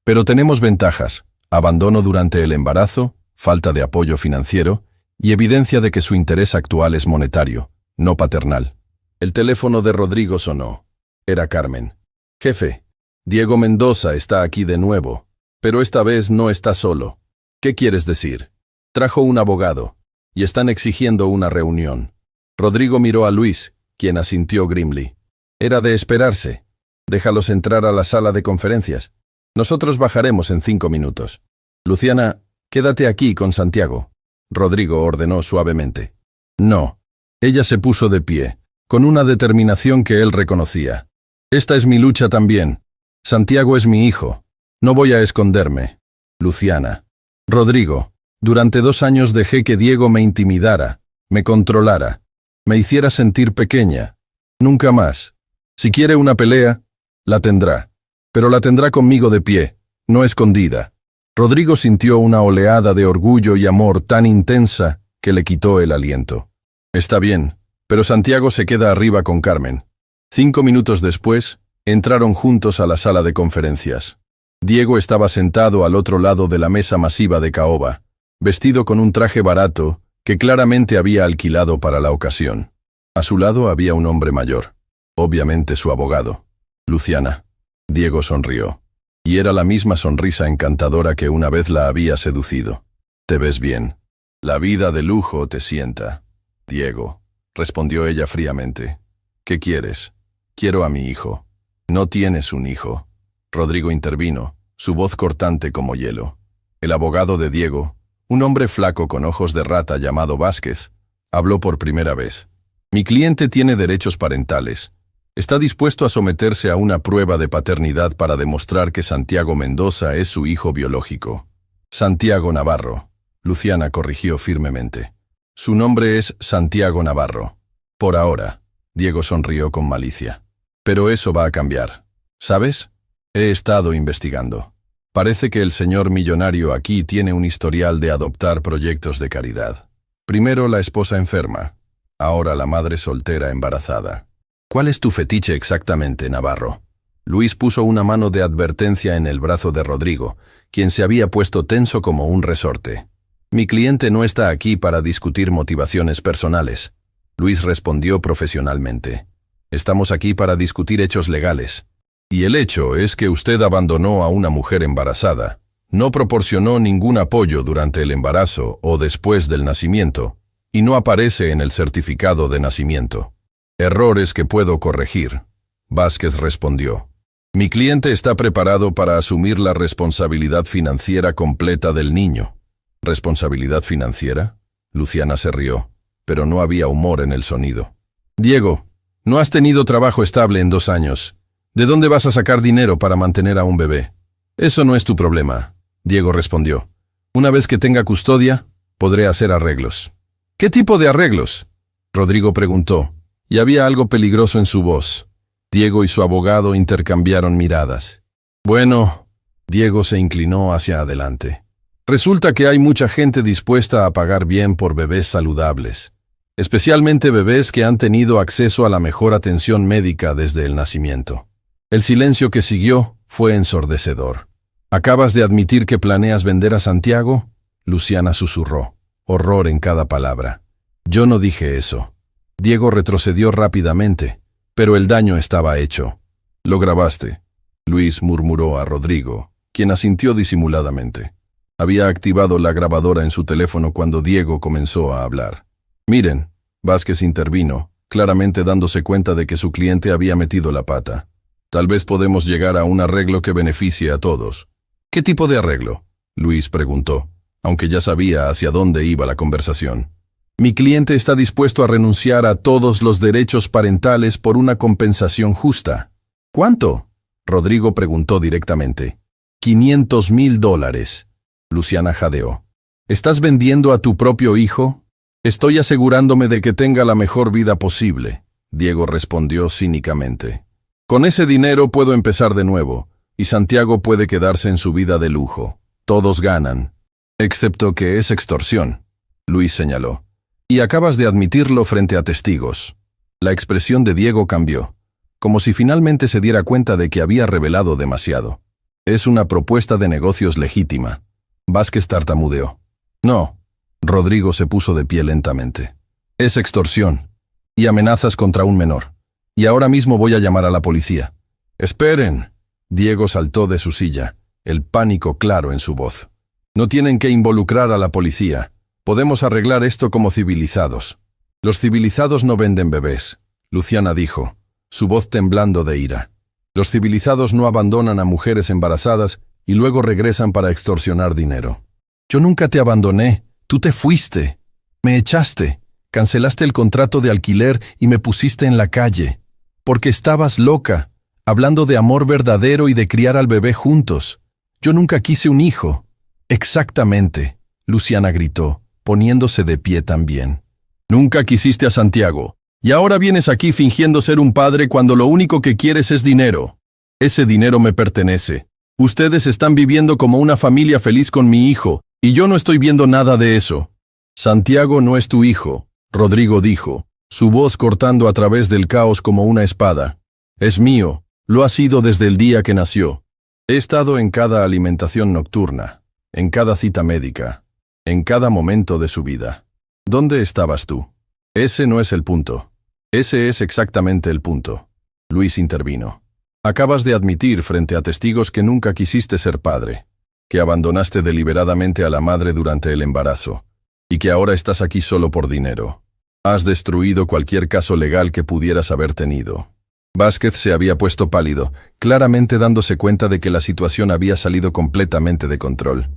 Pero tenemos ventajas: abandono durante el embarazo, falta de apoyo financiero, y evidencia de que su interés actual es monetario, no paternal». El teléfono de Rodrigo sonó. Era Carmen. «Jefe, Diego Mendoza está aquí de nuevo, pero esta vez no está solo». «¿Qué quieres decir?». «Trajo un abogado, y están exigiendo una reunión». Rodrigo miró a Luis, quien asintió grimly. «Era de esperarse. Déjalos entrar a la sala de conferencias. Nosotros bajaremos en 5 minutos. Luciana, quédate aquí con Santiago», Rodrigo ordenó suavemente. «No». Ella se puso de pie, con una determinación que él reconocía. «Esta es mi lucha también. Santiago es mi hijo. No voy a esconderme». «Luciana». «Rodrigo, durante 2 años dejé que Diego me intimidara, me controlara, me hiciera sentir pequeña. Nunca más. Si quiere una pelea, la tendrá. Pero la tendrá conmigo de pie, no escondida». Rodrigo sintió una oleada de orgullo y amor tan intensa que le quitó el aliento. «Está bien, pero Santiago se queda arriba con Carmen». 5 minutos después, entraron juntos a la sala de conferencias. Diego estaba sentado al otro lado de la mesa masiva de caoba, vestido con un traje barato que claramente había alquilado para la ocasión. A su lado había un hombre mayor, obviamente su abogado. «Luciana». Diego sonrió, y era la misma sonrisa encantadora que una vez la había seducido. «Te ves bien. La vida de lujo te sienta». «Diego», respondió ella fríamente. «¿Qué quieres?». «Quiero a mi hijo». «No tienes un hijo». Rodrigo intervino, su voz cortante como hielo. El abogado de Diego, un hombre flaco con ojos de rata llamado Vázquez, habló por primera vez. «Mi cliente tiene derechos parentales. Está dispuesto a someterse a una prueba de paternidad para demostrar que Santiago Mendoza es su hijo biológico». «Santiago Navarro», Luciana corrigió firmemente. «Su nombre es Santiago Navarro. Por ahora». Diego sonrió con malicia. «Pero eso va a cambiar. ¿Sabes? He estado investigando. Parece que el señor millonario aquí tiene un historial de adoptar proyectos de caridad. Primero la esposa enferma, ahora la madre soltera embarazada. ¿Cuál es tu fetiche exactamente, Navarro?». Luis puso una mano de advertencia en el brazo de Rodrigo, quien se había puesto tenso como un resorte. «Mi cliente no está aquí para discutir motivaciones personales», Luis respondió profesionalmente. «Estamos aquí para discutir hechos legales. Y el hecho es que usted abandonó a una mujer embarazada, no proporcionó ningún apoyo durante el embarazo o después del nacimiento, y no aparece en el certificado de nacimiento». «Errores que puedo corregir», Vázquez respondió. «Mi cliente está preparado para asumir la responsabilidad financiera completa del niño». «¿Responsabilidad financiera?». Luciana se rió, pero no había humor en el sonido. «Diego, no has tenido trabajo estable en 2 años. ¿De dónde vas a sacar dinero para mantener a un bebé?». «Eso no es tu problema», Diego respondió. «Una vez que tenga custodia, podré hacer arreglos». «¿Qué tipo de arreglos?», Rodrigo preguntó, y había algo peligroso en su voz. Diego y su abogado intercambiaron miradas. Bueno, Diego se inclinó hacia adelante. Resulta que hay mucha gente dispuesta a pagar bien por bebés saludables, especialmente bebés que han tenido acceso a la mejor atención médica desde el nacimiento. El silencio que siguió fue ensordecedor. ¿Acabas de admitir que planeas vender a Santiago? Luciana susurró, horror en cada palabra. Yo no dije eso. Diego retrocedió rápidamente, pero el daño estaba hecho. Lo grabaste, Luis murmuró a Rodrigo, quien asintió disimuladamente. Había activado la grabadora en su teléfono cuando Diego comenzó a hablar. Miren, Vázquez intervino, claramente dándose cuenta de que su cliente había metido la pata. Tal vez podemos llegar a un arreglo que beneficie a todos. ¿Qué tipo de arreglo? Luis preguntó, aunque ya sabía hacia dónde iba la conversación. Mi cliente está dispuesto a renunciar a todos los derechos parentales por una compensación justa. ¿Cuánto? Rodrigo preguntó directamente. $500,000. Luciana jadeó. ¿Estás vendiendo a tu propio hijo? Estoy asegurándome de que tenga la mejor vida posible, Diego respondió cínicamente. Con ese dinero puedo empezar de nuevo, y Santiago puede quedarse en su vida de lujo. Todos ganan. Excepto que es extorsión, Luis señaló. Y acabas de admitirlo frente a testigos. La expresión de Diego cambió, como si finalmente se diera cuenta de que había revelado demasiado. Es una propuesta de negocios legítima. Vázquez tartamudeó. No. Rodrigo se puso de pie lentamente. Es extorsión. Y amenazas contra un menor. Y ahora mismo voy a llamar a la policía. Esperen. Diego saltó de su silla, el pánico claro en su voz. No tienen que involucrar a la policía. Podemos arreglar esto como civilizados. Los civilizados no venden bebés, Luciana dijo, su voz temblando de ira. Los civilizados no abandonan a mujeres embarazadas y luego regresan para extorsionar dinero. Yo nunca te abandoné, tú te fuiste. Me echaste, cancelaste el contrato de alquiler y me pusiste en la calle. Porque estabas loca, hablando de amor verdadero y de criar al bebé juntos. Yo nunca quise un hijo. Exactamente, Luciana gritó, poniéndose de pie también. Nunca quisiste a Santiago, y ahora vienes aquí fingiendo ser un padre cuando lo único que quieres es dinero. Ese dinero me pertenece. Ustedes están viviendo como una familia feliz con mi hijo, y yo no estoy viendo nada de eso. Santiago no es tu hijo, Rodrigo dijo, su voz cortando a través del caos como una espada. Es mío, lo ha sido desde el día que nació. He estado en cada alimentación nocturna, en cada cita médica, en cada momento de su vida. ¿Dónde estabas tú? Ese no es el punto. Ese es exactamente el punto. Luis intervino. Acabas de admitir frente a testigos que nunca quisiste ser padre, que abandonaste deliberadamente a la madre durante el embarazo, y que ahora estás aquí solo por dinero. Has destruido cualquier caso legal que pudieras haber tenido. Vázquez se había puesto pálido, claramente dándose cuenta de que la situación había salido completamente de control.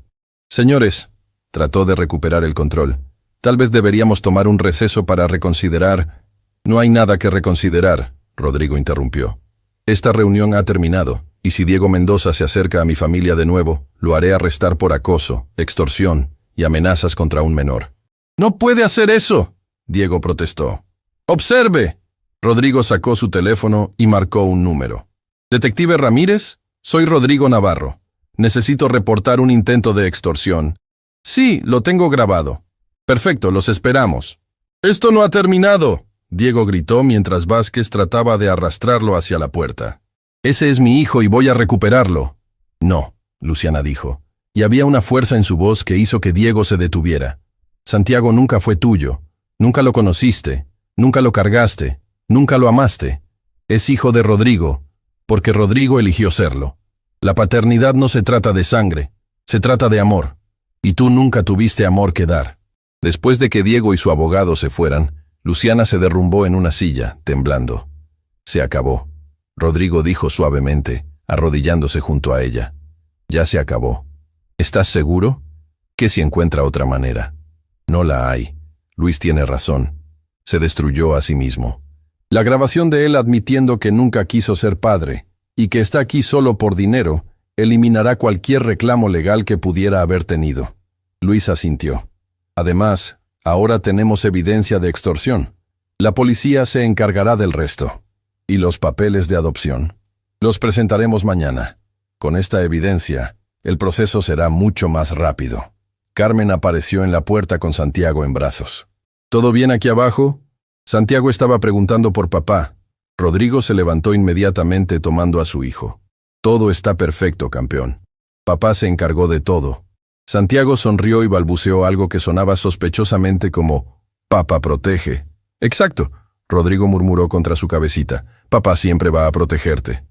Señores, trató de recuperar el control. Tal vez deberíamos tomar un receso para reconsiderar. No hay nada que reconsiderar, Rodrigo interrumpió. Esta reunión ha terminado, y si Diego Mendoza se acerca a mi familia de nuevo, lo haré arrestar por acoso, extorsión y amenazas contra un menor. ¡No puede hacer eso!, Diego protestó. ¡Observe! Rodrigo sacó su teléfono y marcó un número. «Detective Ramírez, soy Rodrigo Navarro. Necesito reportar un intento de extorsión». «Sí, lo tengo grabado». «Perfecto, los esperamos». «Esto no ha terminado», Diego gritó mientras Vázquez trataba de arrastrarlo hacia la puerta. «Ese es mi hijo y voy a recuperarlo». «No», Luciana dijo, y había una fuerza en su voz que hizo que Diego se detuviera. «Santiago nunca fue tuyo. Nunca lo conociste. Nunca lo cargaste. Nunca lo amaste. Es hijo de Rodrigo, porque Rodrigo eligió serlo. La paternidad no se trata de sangre, se trata de amor. Y tú nunca tuviste amor que dar». Después de que Diego y su abogado se fueran, Luciana se derrumbó en una silla, temblando. «Se acabó», Rodrigo dijo suavemente, arrodillándose junto a ella. «Ya se acabó. ¿Estás seguro? ¿Qué si encuentra otra manera?» «No la hay. Luis tiene razón. Se destruyó a sí mismo». La grabación de él admitiendo que nunca quiso ser padre y que está aquí solo por dinero eliminará cualquier reclamo legal que pudiera haber tenido. Luis asintió. Además, ahora tenemos evidencia de extorsión. La policía se encargará del resto. Y los papeles de adopción. Los presentaremos mañana. Con esta evidencia, el proceso será mucho más rápido. Carmen apareció en la puerta con Santiago en brazos. ¿Todo bien aquí abajo? Santiago estaba preguntando por papá. Rodrigo se levantó inmediatamente tomando a su hijo. Todo está perfecto, campeón. Papá se encargó de todo. Santiago sonrió y balbuceó algo que sonaba sospechosamente como «Papá protege». «Exacto», Rodrigo murmuró contra su cabecita. «Papá siempre va a protegerte».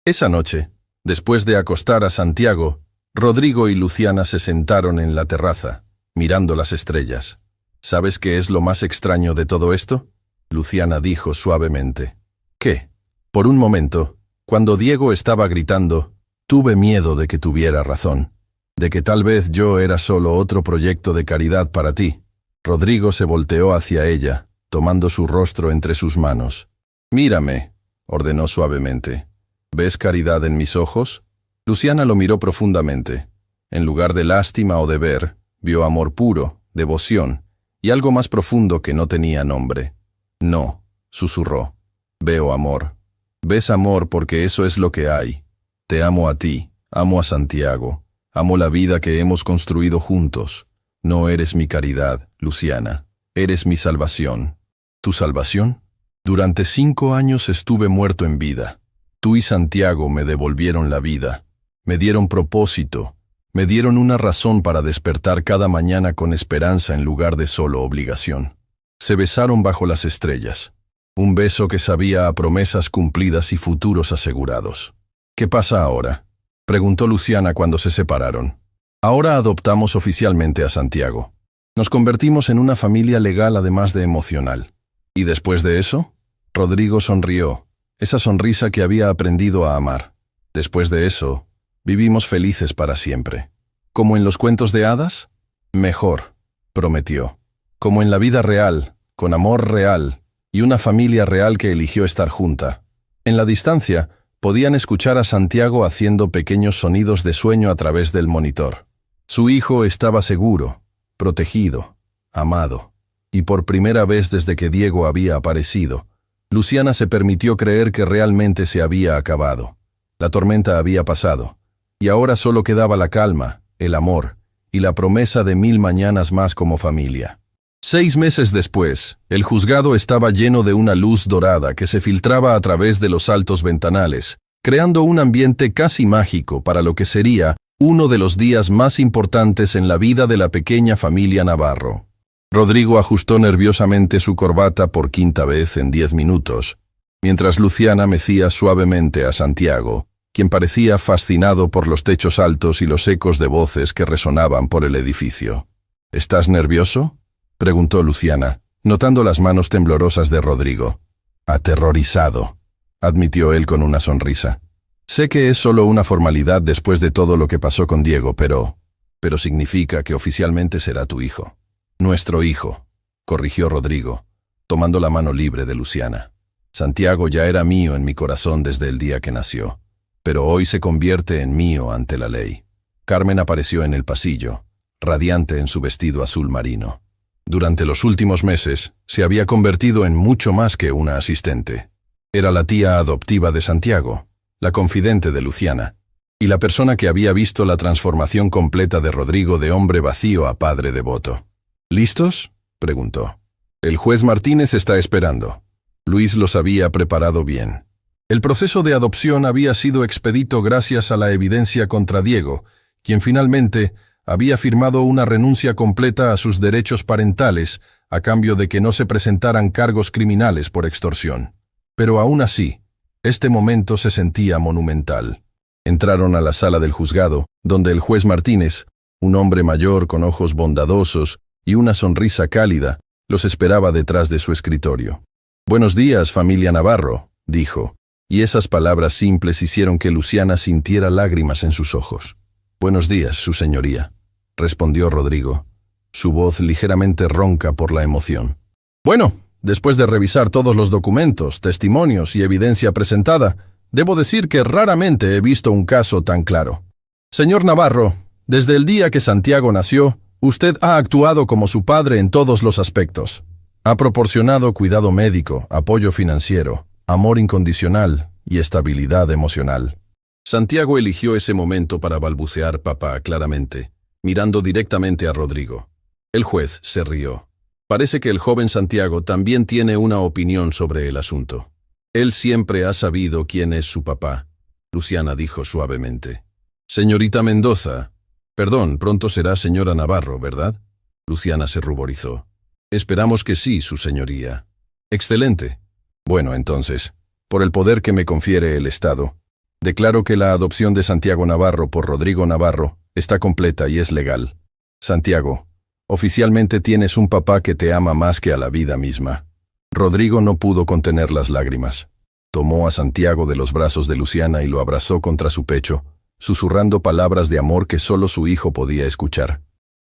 Esa noche, después de acostar a Santiago, Rodrigo y Luciana se sentaron en la terraza, mirando las estrellas. ¿Sabes qué es lo más extraño de todo esto? Luciana dijo suavemente. ¿Qué? Por un momento, cuando Diego estaba gritando, tuve miedo de que tuviera razón, de que tal vez yo era solo otro proyecto de caridad para ti. Rodrigo se volteó hacia ella, tomando su rostro entre sus manos. «Mírame», ordenó suavemente. ¿Ves caridad en mis ojos? Luciana lo miró profundamente. En lugar de lástima o de ver, vio amor puro, devoción, y algo más profundo que no tenía nombre. «No», susurró. «Veo amor. Ves amor porque eso es lo que hay. Te amo a ti, amo a Santiago, amo la vida que hemos construido juntos. No eres mi caridad, Luciana. Eres mi salvación». ¿Tu salvación? Durante 5 años estuve muerto en vida. Tú y Santiago me devolvieron la vida, me dieron propósito, me dieron una razón para despertar cada mañana con esperanza en lugar de solo obligación. Se besaron bajo las estrellas, un beso que sabía a promesas cumplidas y futuros asegurados. ¿Qué pasa ahora?, preguntó Luciana cuando se separaron. Ahora adoptamos oficialmente a Santiago. Nos convertimos en una familia legal además de emocional. ¿Y después de eso? Rodrigo sonrió. Esa sonrisa que había aprendido a amar. Después de eso, vivimos felices para siempre. ¿Como en los cuentos de hadas? Mejor, prometió. Como en la vida real, con amor real, y una familia real que eligió estar junta. En la distancia, podían escuchar a Santiago haciendo pequeños sonidos de sueño a través del monitor. Su hijo estaba seguro, protegido, amado. Y por primera vez desde que Diego había aparecido, Luciana se permitió creer que realmente se había acabado. La tormenta había pasado, y ahora solo quedaba la calma, el amor, y la promesa de 1000 mañanas más como familia. 6 meses después, el juzgado estaba lleno de una luz dorada que se filtraba a través de los altos ventanales, creando un ambiente casi mágico para lo que sería uno de los días más importantes en la vida de la pequeña familia Navarro. Rodrigo ajustó nerviosamente su corbata por 5ª vez en 10 minutos, mientras Luciana mecía suavemente a Santiago, quien parecía fascinado por los techos altos y los ecos de voces que resonaban por el edificio. ¿Estás nervioso?, preguntó Luciana, notando las manos temblorosas de Rodrigo. Aterrorizado, admitió él con una sonrisa. Sé que es solo una formalidad después de todo lo que pasó con Diego, pero significa que oficialmente será tu hijo. Nuestro hijo, corrigió Rodrigo, tomando la mano libre de Luciana. Santiago ya era mío en mi corazón desde el día que nació, pero hoy se convierte en mío ante la ley. Carmen apareció en el pasillo, radiante en su vestido azul marino. Durante los últimos meses, se había convertido en mucho más que una asistente. Era la tía adoptiva de Santiago, la confidente de Luciana, y la persona que había visto la transformación completa de Rodrigo de hombre vacío a padre devoto. ¿Listos?, preguntó. El juez Martínez está esperando. Luis los había preparado bien. El proceso de adopción había sido expedito gracias a la evidencia contra Diego, quien finalmente había firmado una renuncia completa a sus derechos parentales a cambio de que no se presentaran cargos criminales por extorsión. Pero aún así, este momento se sentía monumental. Entraron a la sala del juzgado, donde el juez Martínez, un hombre mayor con ojos bondadosos y una sonrisa cálida, los esperaba detrás de su escritorio. «Buenos días, familia Navarro», dijo, y esas palabras simples hicieron que Luciana sintiera lágrimas en sus ojos. «Buenos días, su señoría», respondió Rodrigo, su voz ligeramente ronca por la emoción. «Bueno, después de revisar todos los documentos, testimonios y evidencia presentada, debo decir que raramente he visto un caso tan claro. Señor Navarro, desde el día que Santiago nació, usted ha actuado como su padre en todos los aspectos. Ha proporcionado cuidado médico, apoyo financiero, amor incondicional y estabilidad emocional. Santiago eligió ese momento para balbucear papá claramente, mirando directamente a Rodrigo. El juez se rió. Parece que el joven Santiago también tiene una opinión sobre el asunto. Él siempre ha sabido quién es su papá, Luciana dijo suavemente. Señorita Mendoza. Perdón, pronto será señora Navarro, ¿verdad? Luciana se ruborizó. Esperamos que sí, su señoría. Excelente. Bueno, entonces, por el poder que me confiere el Estado, declaro que la adopción de Santiago Navarro por Rodrigo Navarro está completa y es legal. Santiago, oficialmente tienes un papá que te ama más que a la vida misma. Rodrigo no pudo contener las lágrimas. Tomó a Santiago de los brazos de Luciana y lo abrazó contra su pecho, susurrando palabras de amor que solo su hijo podía escuchar.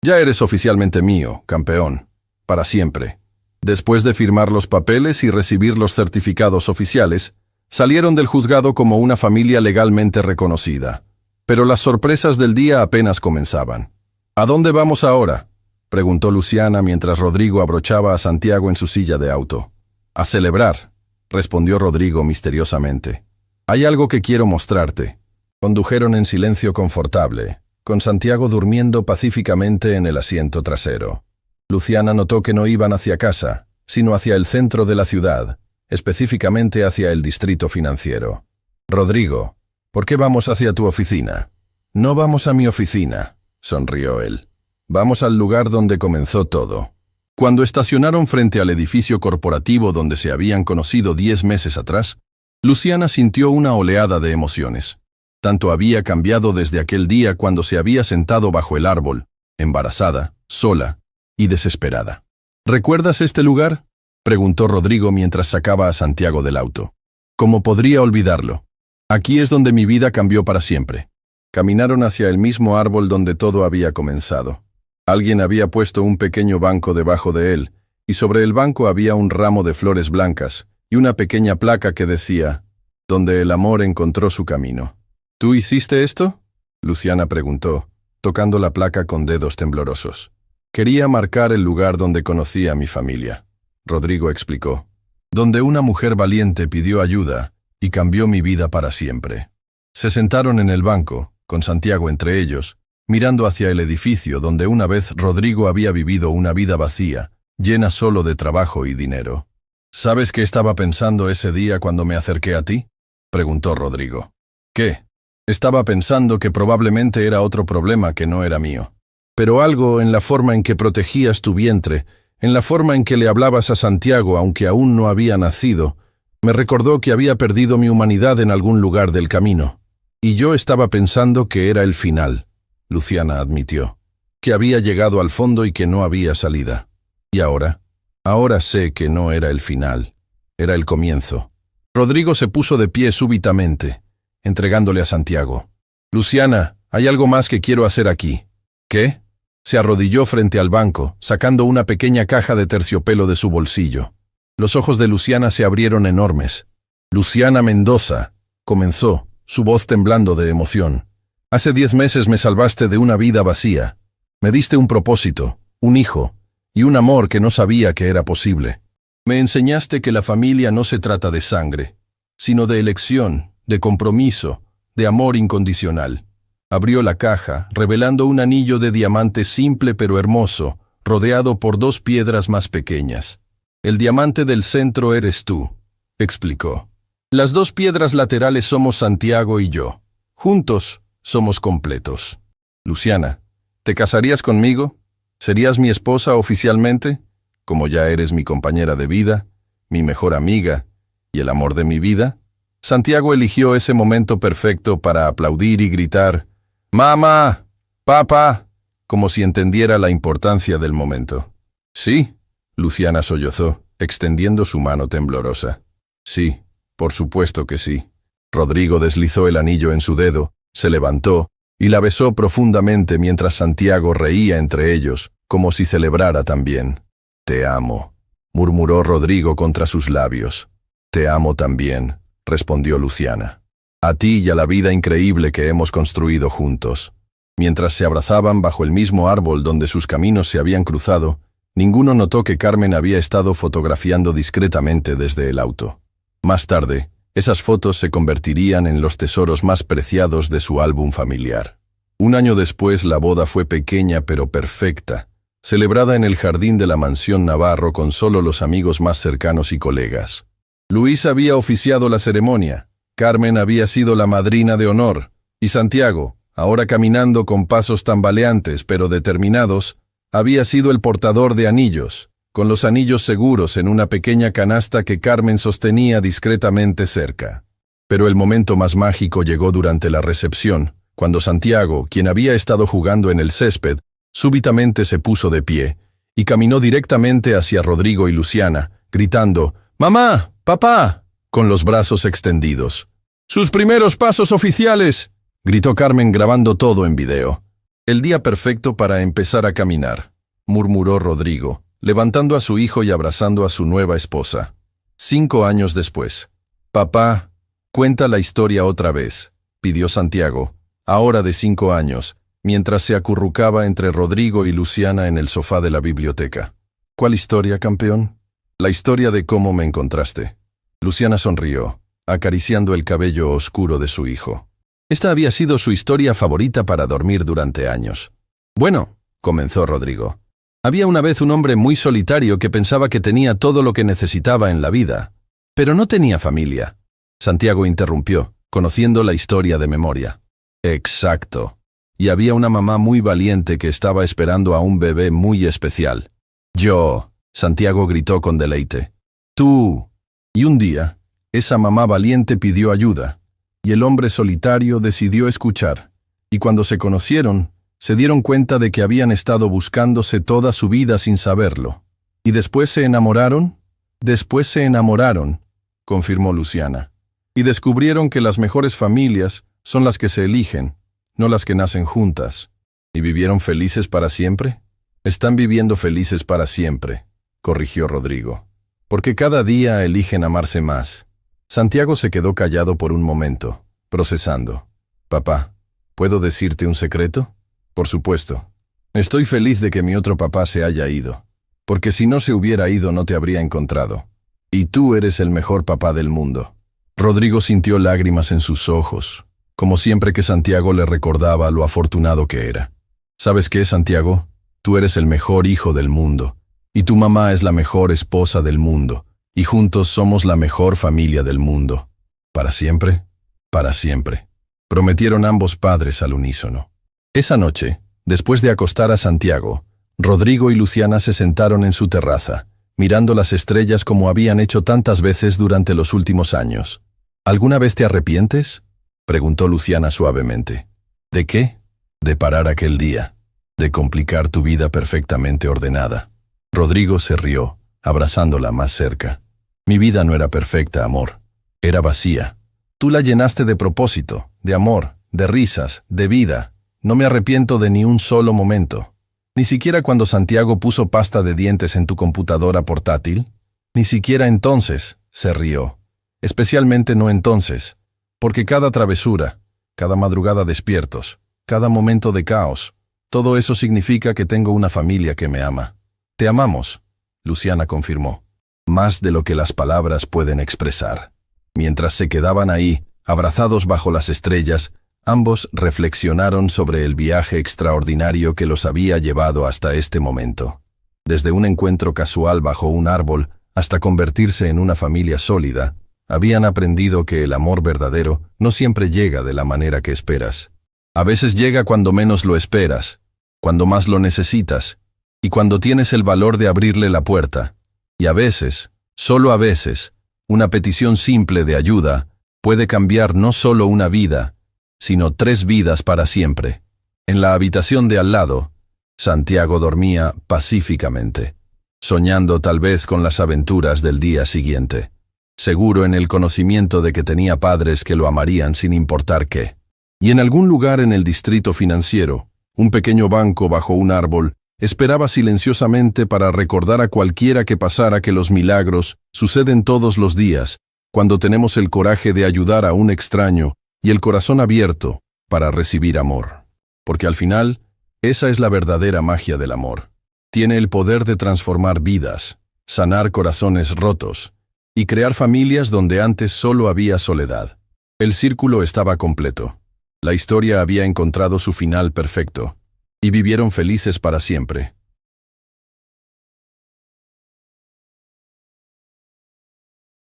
Ya eres oficialmente mío, campeón, para siempre. Después de firmar los papeles y recibir los certificados oficiales, salieron del juzgado como una familia legalmente reconocida. Pero las sorpresas del día apenas comenzaban. ¿A dónde vamos ahora?, preguntó Luciana mientras Rodrigo abrochaba a Santiago en su silla de auto. A celebrar, respondió Rodrigo misteriosamente. Hay algo que quiero mostrarte. Condujeron en silencio confortable, con Santiago durmiendo pacíficamente en el asiento trasero. Luciana notó que no iban hacia casa, sino hacia el centro de la ciudad, específicamente hacia el distrito financiero. Rodrigo, ¿por qué vamos hacia tu oficina? No vamos a mi oficina, sonrió él. Vamos al lugar donde comenzó todo. Cuando estacionaron frente al edificio corporativo donde se habían conocido 10 meses atrás, Luciana sintió una oleada de emociones. Tanto había cambiado desde aquel día cuando se había sentado bajo el árbol, embarazada, sola y desesperada. ¿Recuerdas este lugar?, preguntó Rodrigo mientras sacaba a Santiago del auto. ¿Cómo podría olvidarlo? Aquí es donde mi vida cambió para siempre. Caminaron hacia el mismo árbol donde todo había comenzado. Alguien había puesto un pequeño banco debajo de él, y sobre el banco había un ramo de flores blancas y una pequeña placa que decía, «Donde el amor encontró su camino». ¿Tú hiciste esto?, Luciana preguntó, tocando la placa con dedos temblorosos. Quería marcar el lugar donde conocí a mi familia, Rodrigo explicó. Donde una mujer valiente pidió ayuda y cambió mi vida para siempre. Se sentaron en el banco, con Santiago entre ellos, mirando hacia el edificio donde una vez Rodrigo había vivido una vida vacía, llena solo de trabajo y dinero. ¿Sabes qué estaba pensando ese día cuando me acerqué a ti?, preguntó Rodrigo. ¿Qué? Estaba pensando que probablemente era otro problema que no era mío. Pero algo en la forma en que protegías tu vientre, en la forma en que le hablabas a Santiago aunque aún no había nacido, me recordó que había perdido mi humanidad en algún lugar del camino. Y yo estaba pensando que era el final, Luciana admitió, que había llegado al fondo y que no había salida. ¿Y ahora? Ahora sé que no era el final, era el comienzo. Rodrigo se puso de pie súbitamente, entregándole a Santiago. Luciana, hay algo más que quiero hacer aquí. ¿Qué? Se arrodilló frente al banco, sacando una pequeña caja de terciopelo de su bolsillo. Los ojos de Luciana se abrieron enormes. Luciana Mendoza, comenzó, su voz temblando de emoción. Hace 10 meses me salvaste de una vida vacía. Me diste un propósito, un hijo, y un amor que no sabía que era posible. Me enseñaste que la familia no se trata de sangre, sino de elección, de compromiso, de amor incondicional. Abrió la caja, revelando un anillo de diamante simple pero hermoso, rodeado por 2 piedras más pequeñas. El diamante del centro eres tú, explicó. Las 2 piedras laterales somos Santiago y yo. Juntos somos completos. Luciana, ¿te casarías conmigo? ¿Serías mi esposa oficialmente? Como ya eres mi compañera de vida, mi mejor amiga y el amor de mi vida. Santiago eligió ese momento perfecto para aplaudir y gritar, «¡Mamá! ¡Papá!», como si entendiera la importancia del momento. «Sí», Luciana sollozó, extendiendo su mano temblorosa. «Sí, por supuesto que sí». Rodrigo deslizó el anillo en su dedo, se levantó y la besó profundamente mientras Santiago reía entre ellos, como si celebrara también. «Te amo», murmuró Rodrigo contra sus labios. «Te amo también», respondió Luciana. «A ti y a la vida increíble que hemos construido juntos». Mientras se abrazaban bajo el mismo árbol donde sus caminos se habían cruzado, ninguno notó que Carmen había estado fotografiando discretamente desde el auto. Más tarde, esas fotos se convertirían en los tesoros más preciados de su álbum familiar. Un año después, la boda fue pequeña pero perfecta, celebrada en el jardín de la mansión Navarro con solo los amigos más cercanos y colegas. Luis había oficiado la ceremonia, Carmen había sido la madrina de honor, y Santiago, ahora caminando con pasos tambaleantes pero determinados, había sido el portador de anillos, con los anillos seguros en una pequeña canasta que Carmen sostenía discretamente cerca. Pero el momento más mágico llegó durante la recepción, cuando Santiago, quien había estado jugando en el césped, súbitamente se puso de pie y caminó directamente hacia Rodrigo y Luciana, gritando «¡Mamá! ¡Papá!», con los brazos extendidos. «¡Sus primeros pasos oficiales!», gritó Carmen grabando todo en video. «El día perfecto para empezar a caminar», murmuró Rodrigo, levantando a su hijo y abrazando a su nueva esposa. 5 años después. «Papá, cuenta la historia otra vez», pidió Santiago, ahora de 5 años, mientras se acurrucaba entre Rodrigo y Luciana en el sofá de la biblioteca. «¿Cuál historia, campeón?» «La historia de cómo me encontraste». Luciana sonrió, acariciando el cabello oscuro de su hijo. Esta había sido su historia favorita para dormir durante años. «Bueno», comenzó Rodrigo, «había una vez un hombre muy solitario que pensaba que tenía todo lo que necesitaba en la vida, pero no tenía familia». Santiago interrumpió, conociendo la historia de memoria. «Exacto. Y había una mamá muy valiente que estaba esperando a un bebé muy especial. Yo», Santiago gritó con deleite. «Tú». Y un día, esa mamá valiente pidió ayuda, y el hombre solitario decidió escuchar, y cuando se conocieron, se dieron cuenta de que habían estado buscándose toda su vida sin saberlo. ¿Y después se enamoraron? Después se enamoraron, confirmó Luciana, y descubrieron que las mejores familias son las que se eligen, no las que nacen juntas. ¿Y vivieron felices para siempre? Están viviendo felices para siempre, corrigió Rodrigo, porque cada día eligen amarse más. Santiago se quedó callado por un momento, procesando. «Papá, ¿puedo decirte un secreto?» «Por supuesto. Estoy feliz de que mi otro papá se haya ido, porque si no se hubiera ido no te habría encontrado. Y tú eres el mejor papá del mundo». Rodrigo sintió lágrimas en sus ojos, como siempre que Santiago le recordaba lo afortunado que era. «¿Sabes qué, Santiago? Tú eres el mejor hijo del mundo, y tu mamá es la mejor esposa del mundo, y juntos somos la mejor familia del mundo. ¿Para siempre? Para siempre», prometieron ambos padres al unísono. Esa noche, después de acostar a Santiago, Rodrigo y Luciana se sentaron en su terraza, mirando las estrellas como habían hecho tantas veces durante los últimos años. «¿Alguna vez te arrepientes?», preguntó Luciana suavemente. «¿De qué?». «De parar aquel día, de complicar tu vida perfectamente ordenada». Rodrigo se rió, abrazándola más cerca. «Mi vida no era perfecta, amor. Era vacía. Tú la llenaste de propósito, de amor, de risas, de vida. No me arrepiento de ni un solo momento. Ni siquiera cuando Santiago puso pasta de dientes en tu computadora portátil. Ni siquiera entonces», se rió. «Especialmente no entonces, porque cada travesura, cada madrugada despiertos, cada momento de caos, todo eso significa que tengo una familia que me ama». «Te amamos», Luciana confirmó, «más de lo que las palabras pueden expresar». Mientras se quedaban ahí, abrazados bajo las estrellas, ambos reflexionaron sobre el viaje extraordinario que los había llevado hasta este momento. Desde un encuentro casual bajo un árbol hasta convertirse en una familia sólida, habían aprendido que el amor verdadero no siempre llega de la manera que esperas. A veces llega cuando menos lo esperas, cuando más lo necesitas, y cuando tienes el valor de abrirle la puerta. Y a veces, solo a veces, una petición simple de ayuda puede cambiar no solo una vida, sino 3 vidas para siempre. En la habitación de al lado, Santiago dormía pacíficamente, soñando tal vez con las aventuras del día siguiente, seguro en el conocimiento de que tenía padres que lo amarían sin importar qué. Y en algún lugar en el distrito financiero, un pequeño banco bajo un árbol esperaba silenciosamente para recordar a cualquiera que pasara que los milagros suceden todos los días, cuando tenemos el coraje de ayudar a un extraño y el corazón abierto para recibir amor. Porque al final, esa es la verdadera magia del amor. Tiene el poder de transformar vidas, sanar corazones rotos y crear familias donde antes solo había soledad. El círculo estaba completo. La historia había encontrado su final perfecto, y vivieron felices para siempre.